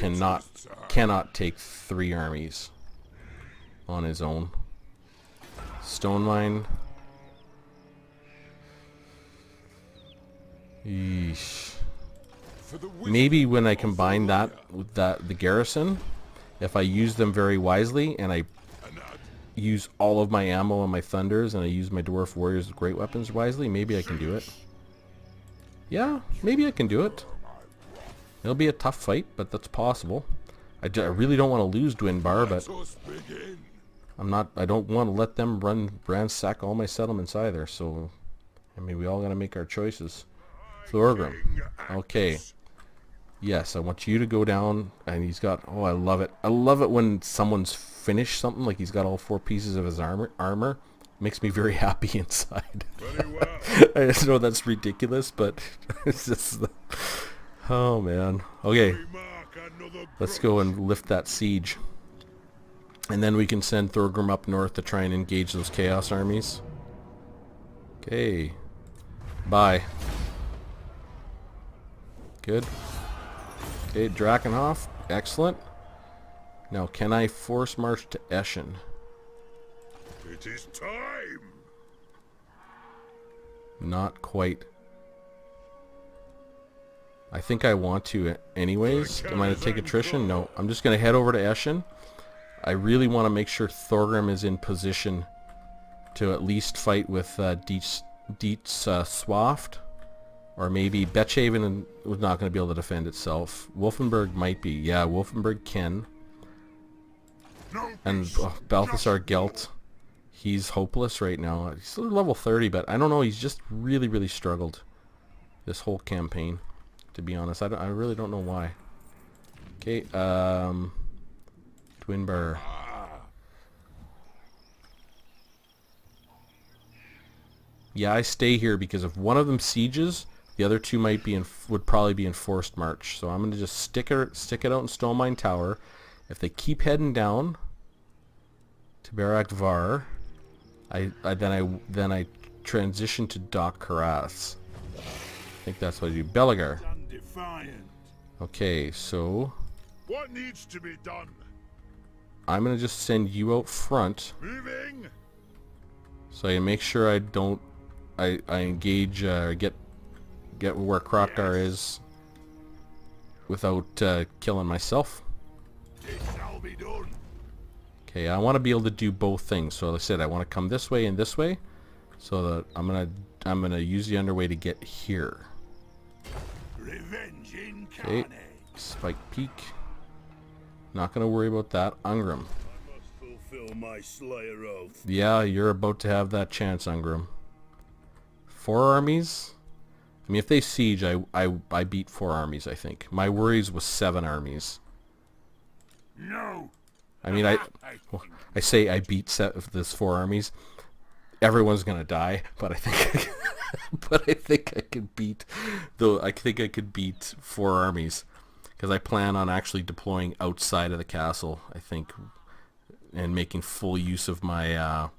cannot take 3 armies on his own. Stone Mine. Yeesh. Maybe when I combine that with the garrison, if I use them very wisely and I use all of my ammo and my thunders and I use my dwarf warriors with great weapons wisely, maybe I can do it. Yeah, maybe I can do it. It'll be a tough fight, but that's possible. I really don't want to lose Dwinbar, but I don't want to let them ransack all my settlements either, so I mean, we all gotta make our choices. Thorgrim. Okay. Yes, I want you to go down, and he's got, oh, I love it. I love it when someone's finished something, like he's got all 4 pieces of his armor. Makes me very happy inside. I just know that's ridiculous, but it's just, oh man. Okay, let's go and lift that siege. And then we can send Thorgrim up north to try and engage those chaos armies. Okay. Bye. Good. Okay, Drakenhof. Excellent. Now, can I force march to Eschen? It is time. Not quite. I think I want to anyways. Am I going to take attrition? No. I'm just going to head over to Eschen. I really want to make sure Thorgrim is in position to at least fight with Dietz Swaft. Or maybe Betchaven was not going to be able to defend itself. Wolfenburg might be. Yeah, Wolfenburg can. And Balthasar Gelt, he's hopeless right now. He's still level 30, but I don't know. He's just really, really struggled this whole campaign, to be honest. I really don't know why. Okay, Dwinbar. Yeah, I stay here because if one of them sieges, the other 2 would probably be in forced march. So I'm gonna just stick it out in Stone Mine Tower. If they keep heading down to Barak Var, then I transition to Doc Karath. I think that's what I do. Belagar. Okay, so what needs to be done? I'm gonna just send you out front. Moving. So I make sure I don't I engage get where Krokgar is without killing myself. It shall be done. Okay, I want to be able to do both things. So like I said, I want to come this way and this way, so that I'm gonna use the underway to get here. Revenge Okay, Spike Peak. Not gonna worry about that. Ungram. I must fulfill my Slayer oath. Yeah, you're about to have that chance, Ungram. 4 armies. I mean, if they siege, I beat 4 armies, I think. My worries was 7 armies. No. I mean, I say I beat this 4 armies. Everyone's gonna die, but I think, I could beat, though. I think I could beat 4 armies, because I plan on actually deploying outside of the castle. I think, and making full use of my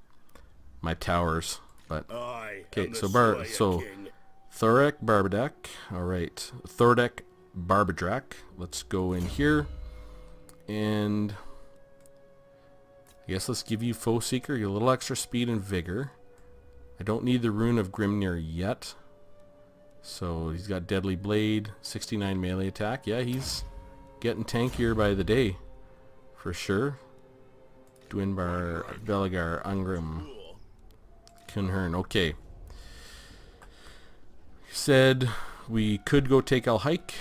my towers But I okay, am the so Slayer King. Thorek Barbadek. All right, Thordek Barbadrak. Let's go in here, and I guess let's give you Foe Seeker. Get a little extra speed and vigor. I don't need the Rune of Grimnir yet. So he's got Deadly Blade, 69 melee attack. Yeah, he's getting tankier by the day, for sure. Dwinbar, Belagar, Ungrim, Kunhern. Okay. Said we could go take Al Hike.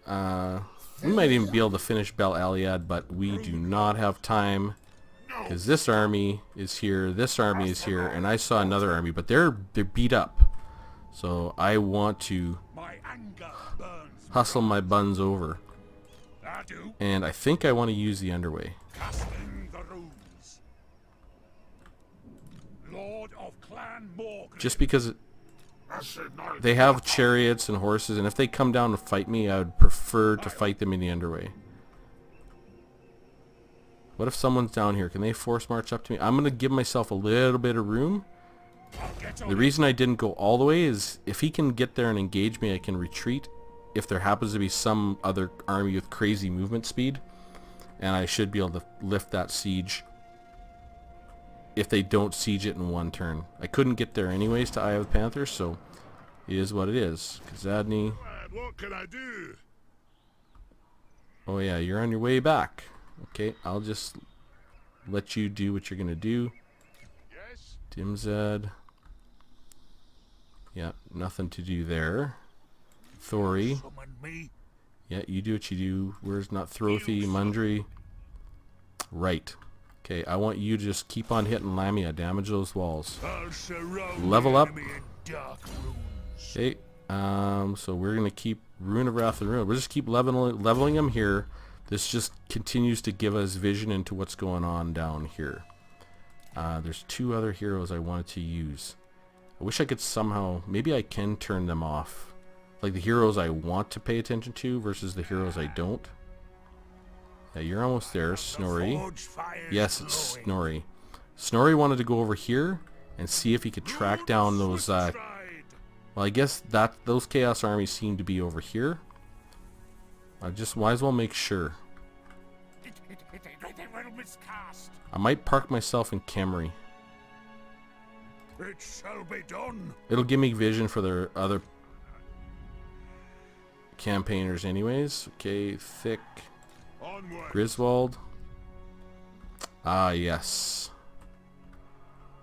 We might even be able to finish Bel Aliad, but we do not have time because this army is here, this army is here, and I saw another army, but they're beat up. So I want to My anger burns. hustle my buns over, I do. and I think I want to use the underway. Casting the runes. Lord of Clan Morgan. Just because they have chariots and horses, and if they come down to fight me, I would prefer to fight them in the underway. What if someone's down here? Can they force march up to me? I'm going to give myself a little bit of room. The reason I didn't go all the way is if he can get there and engage me, I can retreat if there happens to be some other army with crazy movement speed, and I should be able to lift that siege if they don't siege it in one turn. I couldn't get there anyways to Eye of the Panther, so it is what it is. Kazadni. What can I do? Oh yeah, you're on your way back. Okay, I'll just let you do what you're going to do. Yes. Dimzad. Yeah, nothing to do there. Thori. Summon me. Yeah, you do what you do. Where's not Throthy, Mundry? Right. Okay, I want you to just keep on hitting Lamia, damage those walls. I'll surround Level the up. enemy in dark runes. Okay, so we're going to keep Rune of Wrath and Rune. We'll just keep leveling them here. This just continues to give us vision into what's going on down here. There's two other heroes I wanted to use. I wish I could somehow, maybe I can turn them off. Like the heroes I want to pay attention to versus the heroes I don't. Yeah, you're almost there, Snorri. Forge fires Yes, it's glowing. Snorri. Snorri wanted to go over here and see if he could track down those, Stride. well, I guess that those Chaos armies seem to be over here. I just might as well make sure. It will miscast. I might park myself in Camry. It shall be done. It'll give me vision for the other campaigners anyways. Okay, Thick. Onward. Griswold. Ah, yes.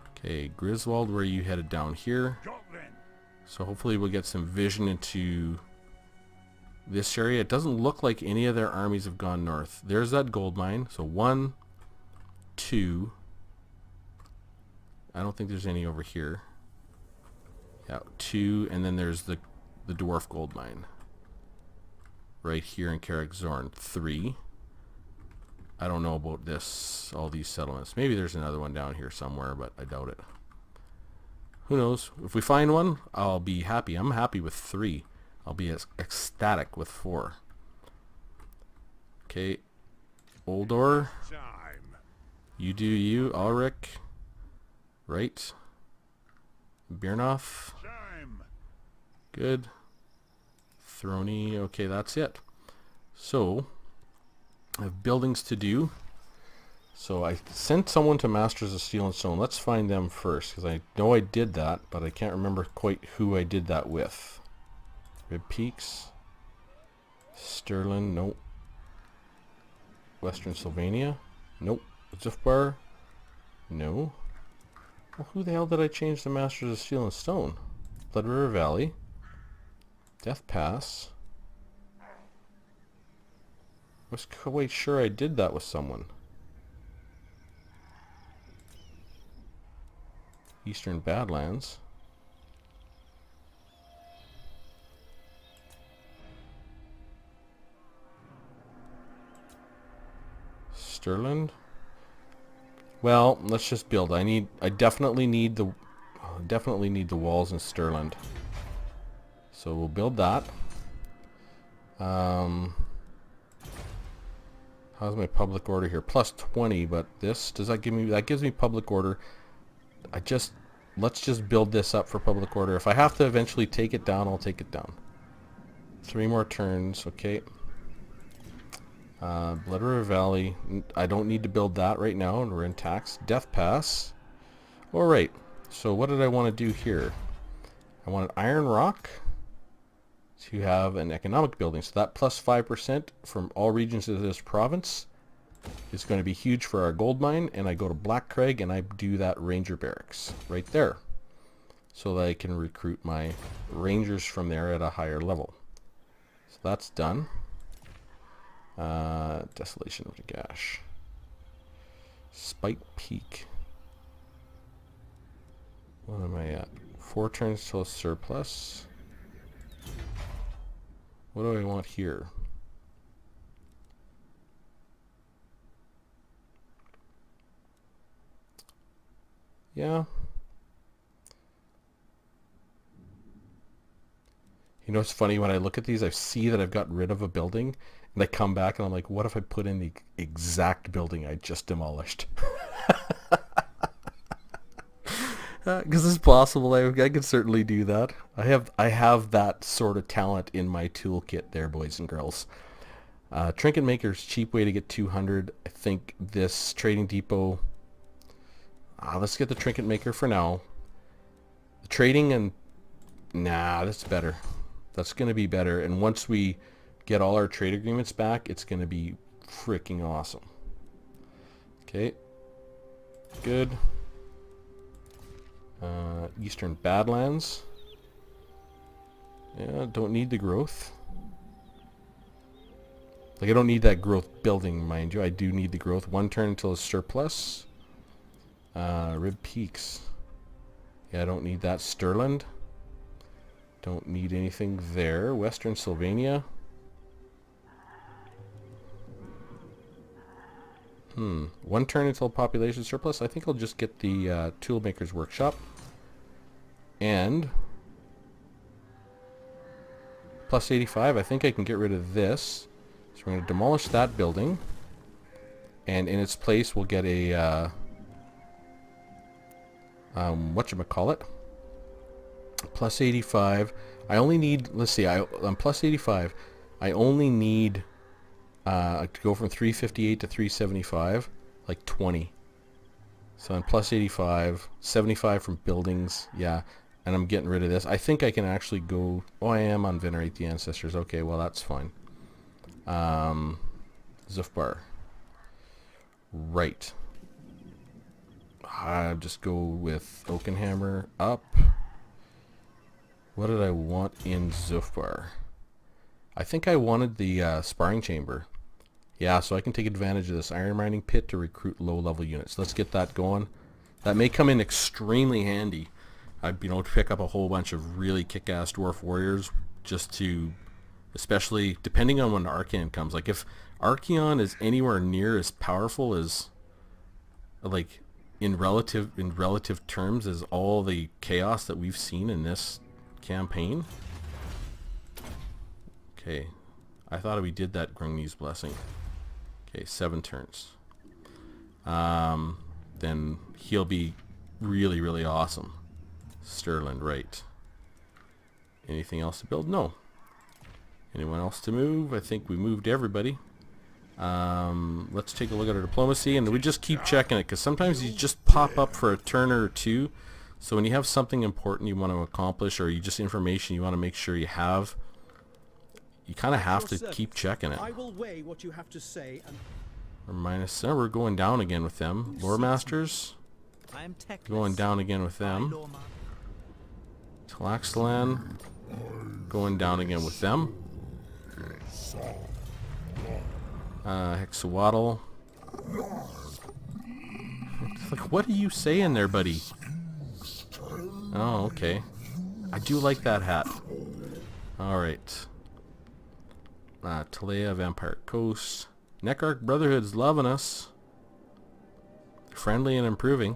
Okay, Griswold, where are you headed? Down here. Got then. So hopefully we'll get some vision into this area. It doesn't look like any of their armies have gone north. There's that gold mine. So 1, 2. I don't think there's any over here. Yeah, 2, and then there's the dwarf gold mine. Right here in Carrick Zorn. 3. I don't know about this, all these settlements. Maybe there's another one down here somewhere, but I doubt it. Who knows? If we find one, I'll be happy. I'm happy with 3. I'll be ecstatic with 4. Okay. Oldor. Time. You do you. Ulrich. Right. Birnoth. Time. Good. Throny. Okay, that's it. So, I have buildings to do. So I sent someone to Masters of Steel and Stone. Let's find them first, because I know I did that, but I can't remember quite who I did that with. Rib Peaks. Stirland. Nope. Western Sylvania. Nope. Zufbar. No. Well, who the hell did I change to Masters of Steel and Stone? Blood River Valley. Death Pass. I was quite sure I did that with someone. Eastern Badlands. Stirland. Well, let's just build. I definitely need the walls in Stirland. So we'll build that. How's my public order here? Plus 20, but this, does that give me, that gives me public order. let's just build this up for public order. If I have to eventually take it down, I'll take it down. 3 more turns, okay. Blood River Valley, I don't need to build that right now, and we're in tax. Death Pass. Alright, so what did I want to do here? I wanted Iron Rock to have an economic building. So that plus 5% from all regions of this province is going to be huge for our gold mine. And I go to Black Crag and I do that Ranger Barracks right there. So that I can recruit my Rangers from there at a higher level. So that's done. Desolation of Nagash. Spike Peak. What am I at? 4 turns till surplus. What do I want here? Yeah. You know what's funny? When I look at these, I see that I've got rid of a building, and I come back and I'm like, what if I put in the exact building I just demolished? Because it's possible. I could certainly do that. I have that sort of talent in my toolkit there, boys and girls. Trinket Maker's cheap way to get 200. I think this trading depot... let's get the Trinket Maker for now. The trading and... Nah, that's better. That's going to be better. And once we get all our trade agreements back, it's going to be freaking awesome. Okay. Good. Eastern Badlands. Yeah, don't need the growth. Like, I don't need that growth building, mind you. I do need the growth. 1 turn until it's surplus. Rib Peaks. Yeah, I don't need that. Stirland. Don't need anything there. Western Sylvania. 1 turn until population surplus. I think I'll just get the Toolmaker's Workshop. And plus 85. I think I can get rid of this. So we're going to demolish that building. And in its place we'll get a whatchamacallit. Plus 85. I only need, let's see, I'm plus 85. I only need to go from 358 to 375, like 20. So I'm plus 85, 75 from buildings, yeah, and I'm getting rid of this. I think I can actually go, oh, I am on Venerate the Ancestors. Okay, well, that's fine. Zufbar. Right. I'll just go with Oakenhammer up. What did I want in Zufbar? I think I wanted the sparring chamber. Yeah, so I can take advantage of this iron mining pit to recruit low-level units. Let's get that going. That may come in extremely handy. To pick up a whole bunch of really kick-ass dwarf warriors, just to, especially depending on when Archeon comes. Like, if Archeon is anywhere near as powerful as, like, in relative terms as all the chaos that we've seen in this campaign. Okay, I thought we did that Grungni's Blessing. Okay, 7 turns. Then he'll be really, really awesome. Stirland, right. Anything else to build? No. Anyone else to move? I think we moved everybody. Let's take a look at our diplomacy, and we just keep checking it, because sometimes you just pop up for a turn or two. So when you have something important you want to accomplish, or you just information you want to make sure you have, you kind of have to keep checking it. I will weigh what you have to say and We're minus, we're going down again with them. Lore Masters, going down again with them. Tlaxcalan, going down again with them. Hexawaddle. Like, what are you saying there, buddy? Oh, okay. I do like that hat. Alright. Talea, Vampire Coast. Neckarch Brotherhood's loving us. Friendly and improving.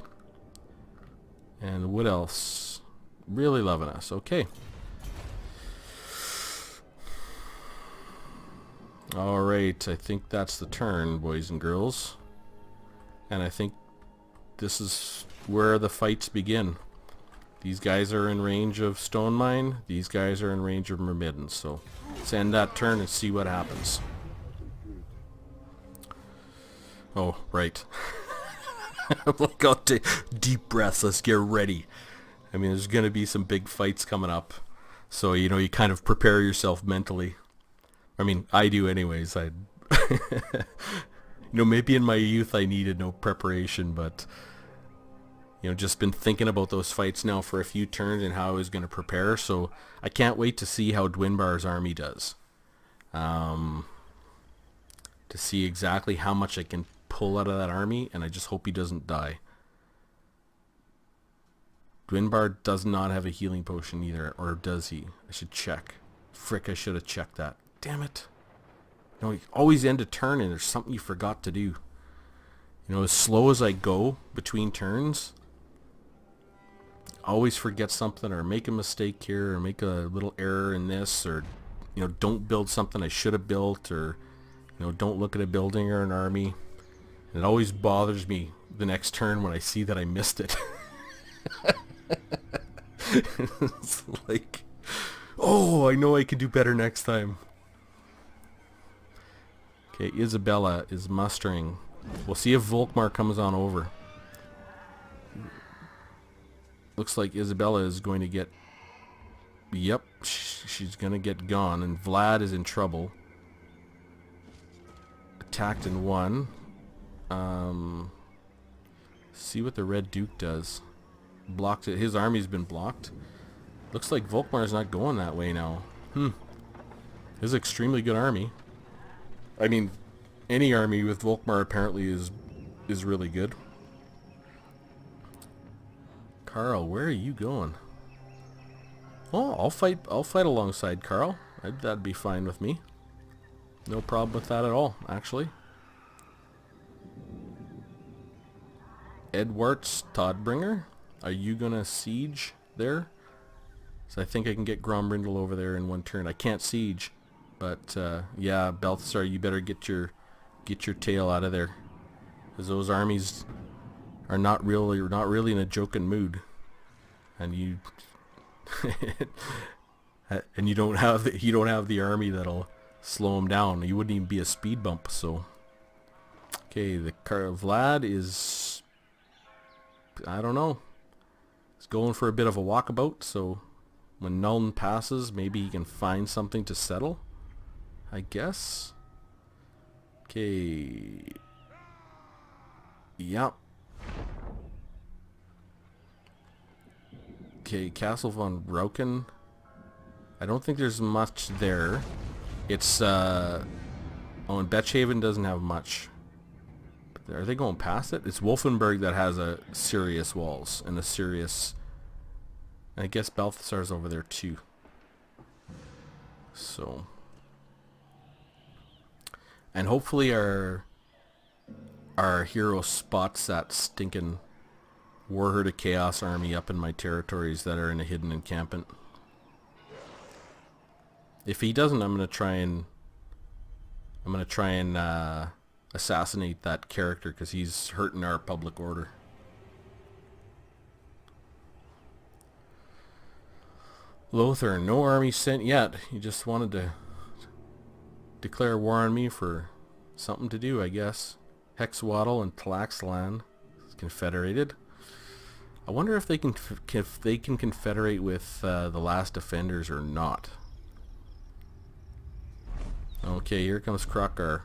And what else? Really loving us. Okay. Alright, I think that's the turn, boys and girls. And I think this is where the fights begin. These guys are in range of Stone Mine. These guys are in range of Myrmidon. So let's end that turn and see what happens. Oh, right. I'm like, I'll take deep breaths. Let's get ready. I mean, there's going to be some big fights coming up. So, you know, you kind of prepare yourself mentally. I mean, I do anyways. You know, maybe in my youth I needed no preparation, but... You know, just been thinking about those fights now for a few turns and how I was going to prepare. So I can't wait to see how Dwinbar's army does. To see exactly how much I can pull out of that army, and I just hope he doesn't die. Dwinbar does not have a healing potion either, or does he? I should check. Frick, I should have checked that. Damn it. You know, you always end a turn and there's something you forgot to do. You know, as slow as I go between turns... always forget something or make a mistake here or make a little error in this, or you know, don't build something I should have built, or you know, don't look at a building or an army. And it always bothers me the next turn when I see that I missed it. It's like, oh, I know I can do better next time. Okay, Isabella is mustering. We'll see if Volkmar comes on over. Looks like Isabella is going to get... Yep, she's going to get gone. And Vlad is in trouble. Attacked and won. See what the Red Duke does. Blocked it. His army's been blocked. Looks like Volkmar's not going that way now. His extremely good army. I mean, any army with Volkmar apparently is really good. Carl, where are you going? Oh, I'll fight alongside Carl. That'd be fine with me. No problem with that at all, actually. Edwards Todbringer, are you gonna siege there? So I think I can get Grombrindle over there in one turn. I can't siege, but yeah, Balthasar, you better get your tail out of there, because those armies are not really in a joking mood, and you and you don't have the army that'll slow them down. You wouldn't even be a speed bump. So okay, the Vlad is, I don't know, he's going for a bit of a walkabout. So when Nuln passes, maybe he can find something to settle, I guess. Okay. Yep. Okay, Castle von Rauken. I don't think there's much there. It's, oh, and Betchhaven doesn't have much. Are they going past it? It's Wolfenburg that has a serious walls and a serious... I guess Balthasar's over there too. So... And hopefully our hero spots that stinking Warherd of Chaos army up in my territories that are in a hidden encampment. If he doesn't, I'm gonna try and assassinate that character, because he's hurting our public order. Lothar, no army sent yet. He just wanted to declare war on me for something to do, I guess. Hexwaddle and Tlaxlan confederated. I wonder if they can confederate with the Last Defenders or not. Okay, here comes Krokar.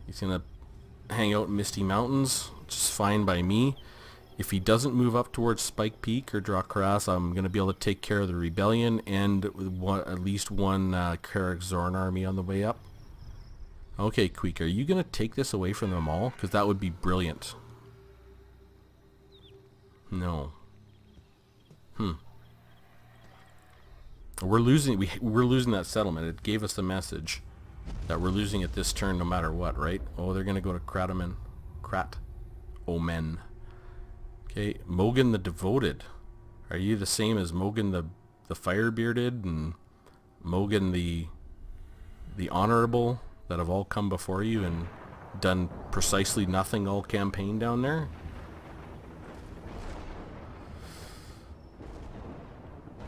He's gonna hang out in Misty Mountains, which is fine by me. If he doesn't move up towards Spike Peak or Drakras, I'm gonna be able to take care of the rebellion and at least one Karak Zorn army on the way up. Okay, Queek, are you gonna take this away from them all? Because that would be brilliant. No. We're losing. We're losing that settlement. It gave us the message that we're losing it this turn, no matter what, right? Oh, they're gonna go to Kratomen. Omen. Okay, Mogan the Devoted. Are you the same as Mogan the Firebearded and Mogan the Honorable that have all come before you and done precisely nothing all campaign down there?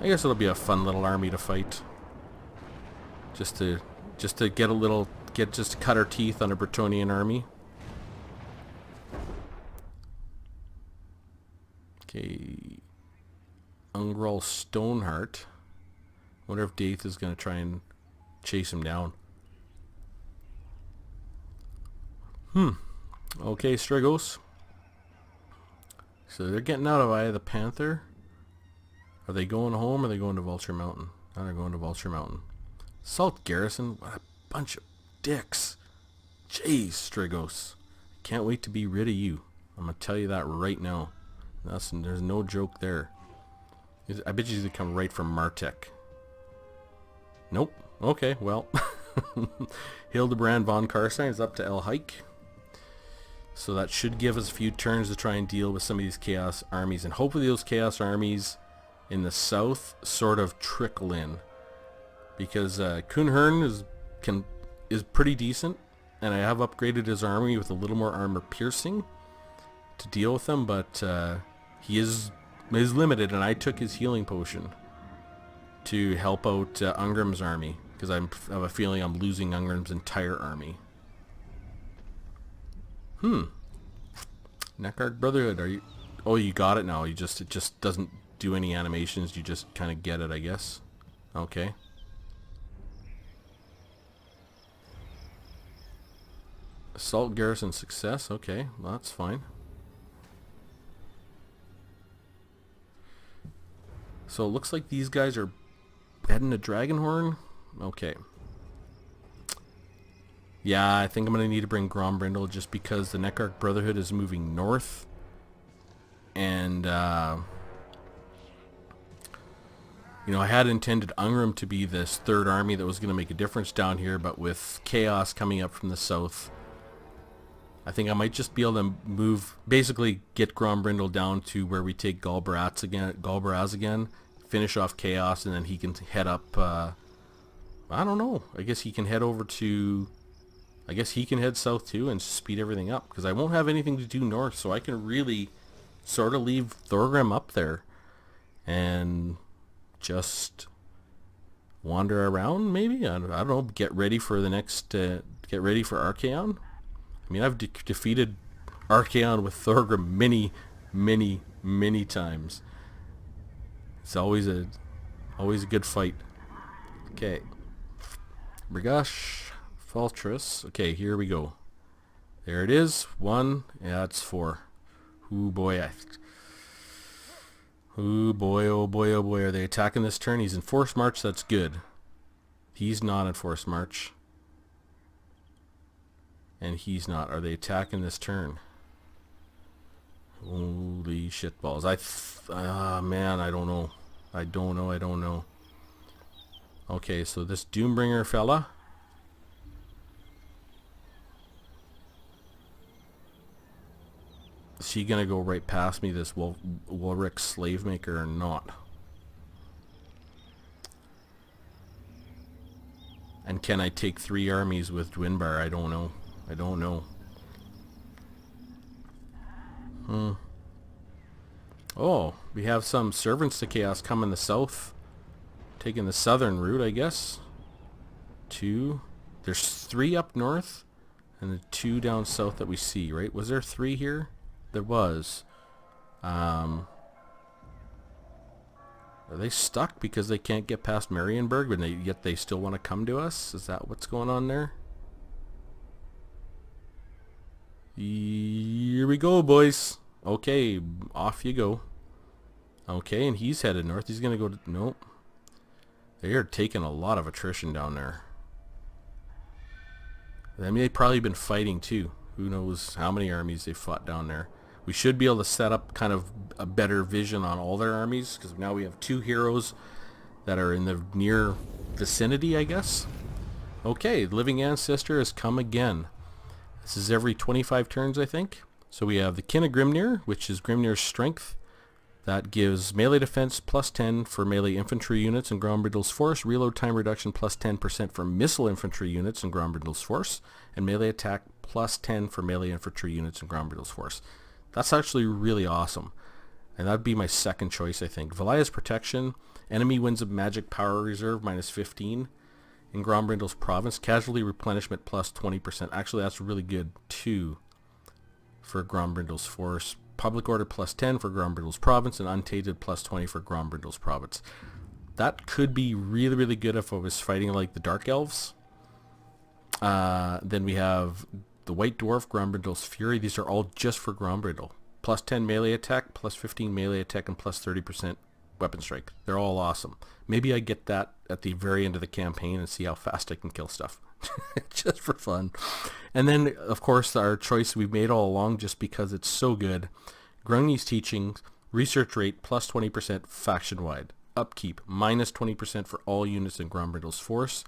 I guess it'll be a fun little army to fight. Just to get a little, just to cut our teeth on a Bretonnian army. Okay. Ungrel Stoneheart. Wonder if Daith is going to try and chase him down. Okay, Strigos. So they're getting out of Eye of the Panther. Are they going home or are they going to Vulture Mountain? Oh, they're going to Vulture Mountain. Salt Garrison? What a bunch of dicks. Jeez, Strigos. Can't wait to be rid of you. I'm going to tell you that right now. There's no joke there. I bet you they come right from Martek. Nope. Okay, well. Hildebrand von Karstein is up to El Hike. So that should give us a few turns to try and deal with some of these Chaos armies. And hopefully those Chaos armies in the south sort of trickle in. Because Kuhnhern is pretty decent. And I have upgraded his army with a little more armor piercing to deal with them. But he is limited. And I took his healing potion to help out Ungrim's army. Because I have a feeling I'm losing Ungrim's entire army. Neckark Brotherhood, are you... Oh, you got it now. It just doesn't do any animations. You just kind of get it, I guess. Okay. Assault Garrison success. Okay, well, that's fine. So it looks like these guys are heading to Dragonhorn. Okay. Yeah, I think I'm going to need to bring Grombrindle just because the Neckark Brotherhood is moving north. And, you know, I had intended Ungrim to be this third army that was going to make a difference down here, but with Chaos coming up from the south, I think I might just be able to move, basically get Grombrindle down to where we take Galbaraz again, finish off Chaos, and then he can head up, I don't know, I guess he can head over to... I guess he can head south too and speed everything up because I won't have anything to do north, so I can really sort of leave Thorgrim up there and just wander around maybe. I don't know, get ready for the next, get ready for Archaon. I mean, I've defeated Archaon with Thorgrim many times. It's always a good fight. Okay. Brigash. Faltris. Okay, here we go. There it is. 1. Yeah, it's 4. Ooh boy. Ooh boy, oh boy, oh boy. Are they attacking this turn? He's in forced march. That's good. He's not in forced march. And he's not. Are they attacking this turn? Holy shit balls. Man, I don't know. I don't know. Okay, so this Doombringer fella... Is he gonna go right past me, this Wolric Slavemaker, or not? And can I take 3 armies with Dwinbar? I don't know. Oh, we have some servants to Chaos coming the south. Taking the southern route, I guess. 2. There's 3 up north. And the 2 down south that we see, right? Was there 3 here? There was. Are they stuck because they can't get past Marienburg, but yet they still want to come to us? Is that what's going on there? Here we go, boys. Okay, off you go. Okay, and he's headed north. He's going to go to... Nope. They are taking a lot of attrition down there. I mean, they've probably been fighting too. Who knows how many armies they fought down there. We should be able to set up kind of a better vision on all their armies, because now we have 2 heroes that are in the near vicinity, I guess. Okay, Living Ancestor has come again. This is every 25 turns, I think. So we have the Kin of Grimnir, which is Grimnir's strength. That gives melee defense plus 10 for melee infantry units in Grombrindle's force, reload time reduction plus 10% for missile infantry units in Grombrindle's force, and melee attack plus 10 for melee infantry units in Grombrindle's force. That's actually really awesome. And that'd be my second choice, I think. Valia's Protection. Enemy wins a magic power reserve minus 15 in Grombrindal's province. Casualty replenishment plus 20%. Actually, that's really good too for Grombrindal's force. Public order plus 10 for Grombrindal's province, and untainted plus 20 for Grombrindal's province. That could be really, really good if I was fighting like the Dark Elves. Then we have the White Dwarf, Grombrindal's Fury. These are all just for Grombrindal. Plus 10 melee attack, plus 15 melee attack, and plus 30% weapon strike. They're all awesome. Maybe I get that at the very end of the campaign and see how fast I can kill stuff. Just for fun. And then, of course, our choice we've made all along just because it's so good. Grungni's Teachings, research rate plus 20% faction-wide. Upkeep, minus 20% for all units in Grombrindal's force.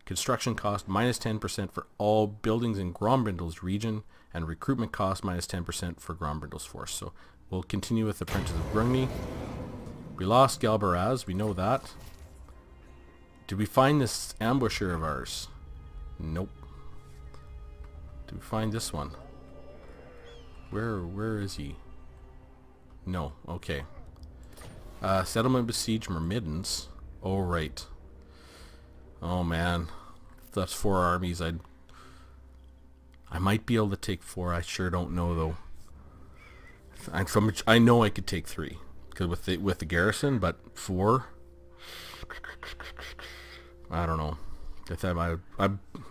Construction cost, minus 10% for all buildings in Grombrindal's region. And recruitment cost, minus 10% for Grombrindal's force. So we'll continue with the Apprentice of Grungni. We lost Galbaraz, we know that. Did we find this ambusher of ours? Nope. Did we find this one? Where is he? No, okay. Settlement besieged Myrmidons. Oh, right. Oh, man. That's 4 armies. I might be able to take 4. I sure don't know, though. I know I could take 3. Because with the garrison, but 4? I don't know.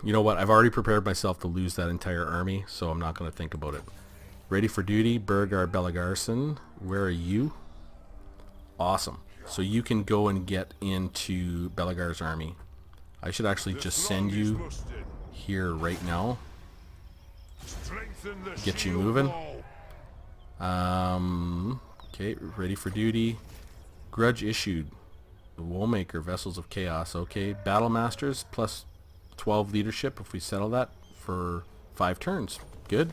You know what? I've already prepared myself to lose that entire army, so I'm not going to think about it. Ready for duty, Burgar Belagarson. Where are you? Awesome. So you can go and get into Belagar's army. I should actually just send you here right now. Get you moving. Okay, ready for duty. Grudge issued. The Woolmaker, Vessels of Chaos. Okay, Battle Masters plus 12 leadership if we settle that for 5 turns. Good.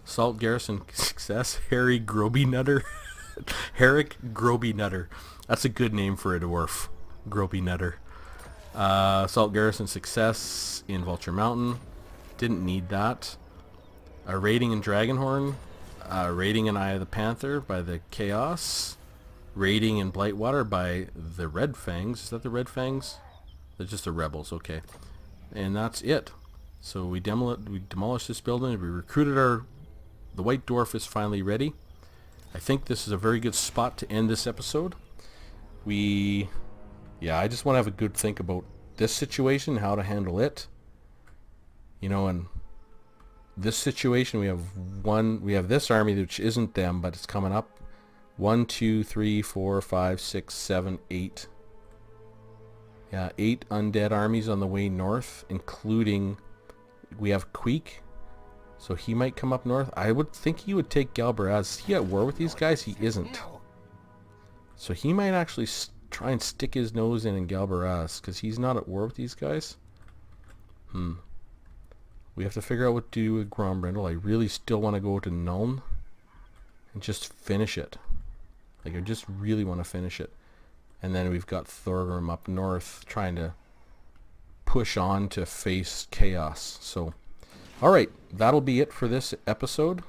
Salt Garrison success. Harry Groby Nutter. Herrick Groby Nutter. That's a good name for a dwarf. Groby Nutter. Salt Garrison success in Vulture Mountain. Didn't need that. A raiding in Dragonhorn. Raiding in Eye of the Panther by the Chaos. Raiding in Blightwater by the Red Fangs. Is that the Red Fangs? They're just the rebels, okay. And that's it. So we demolished this building. We recruited the White Dwarf is finally ready. I think this is a very good spot to end this episode. I just want to have a good think about this situation, how to handle it. You know, and this situation, we have this army which isn't them, but it's coming up. 1, 2, 3, 4, 5, 6, 7, 8. Yeah, 8 undead armies on the way north, including we have Queek. So he might come up north. I would think he would take Galbaraz. Is he at war with these guys? He isn't. So he might actually try and stick his nose in Galbaraz, because he's not at war with these guys. We have to figure out what to do with Grombrindal. I really still want to go to Nuln and just finish it. Like, I just really want to finish it. And then we've got Thorgrim up north trying to push on to face Chaos. So, alright, that'll be it for this episode.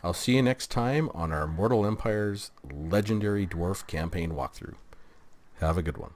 I'll see you next time on our Mortal Empire's Legendary Dwarf Campaign walkthrough. Have a good one.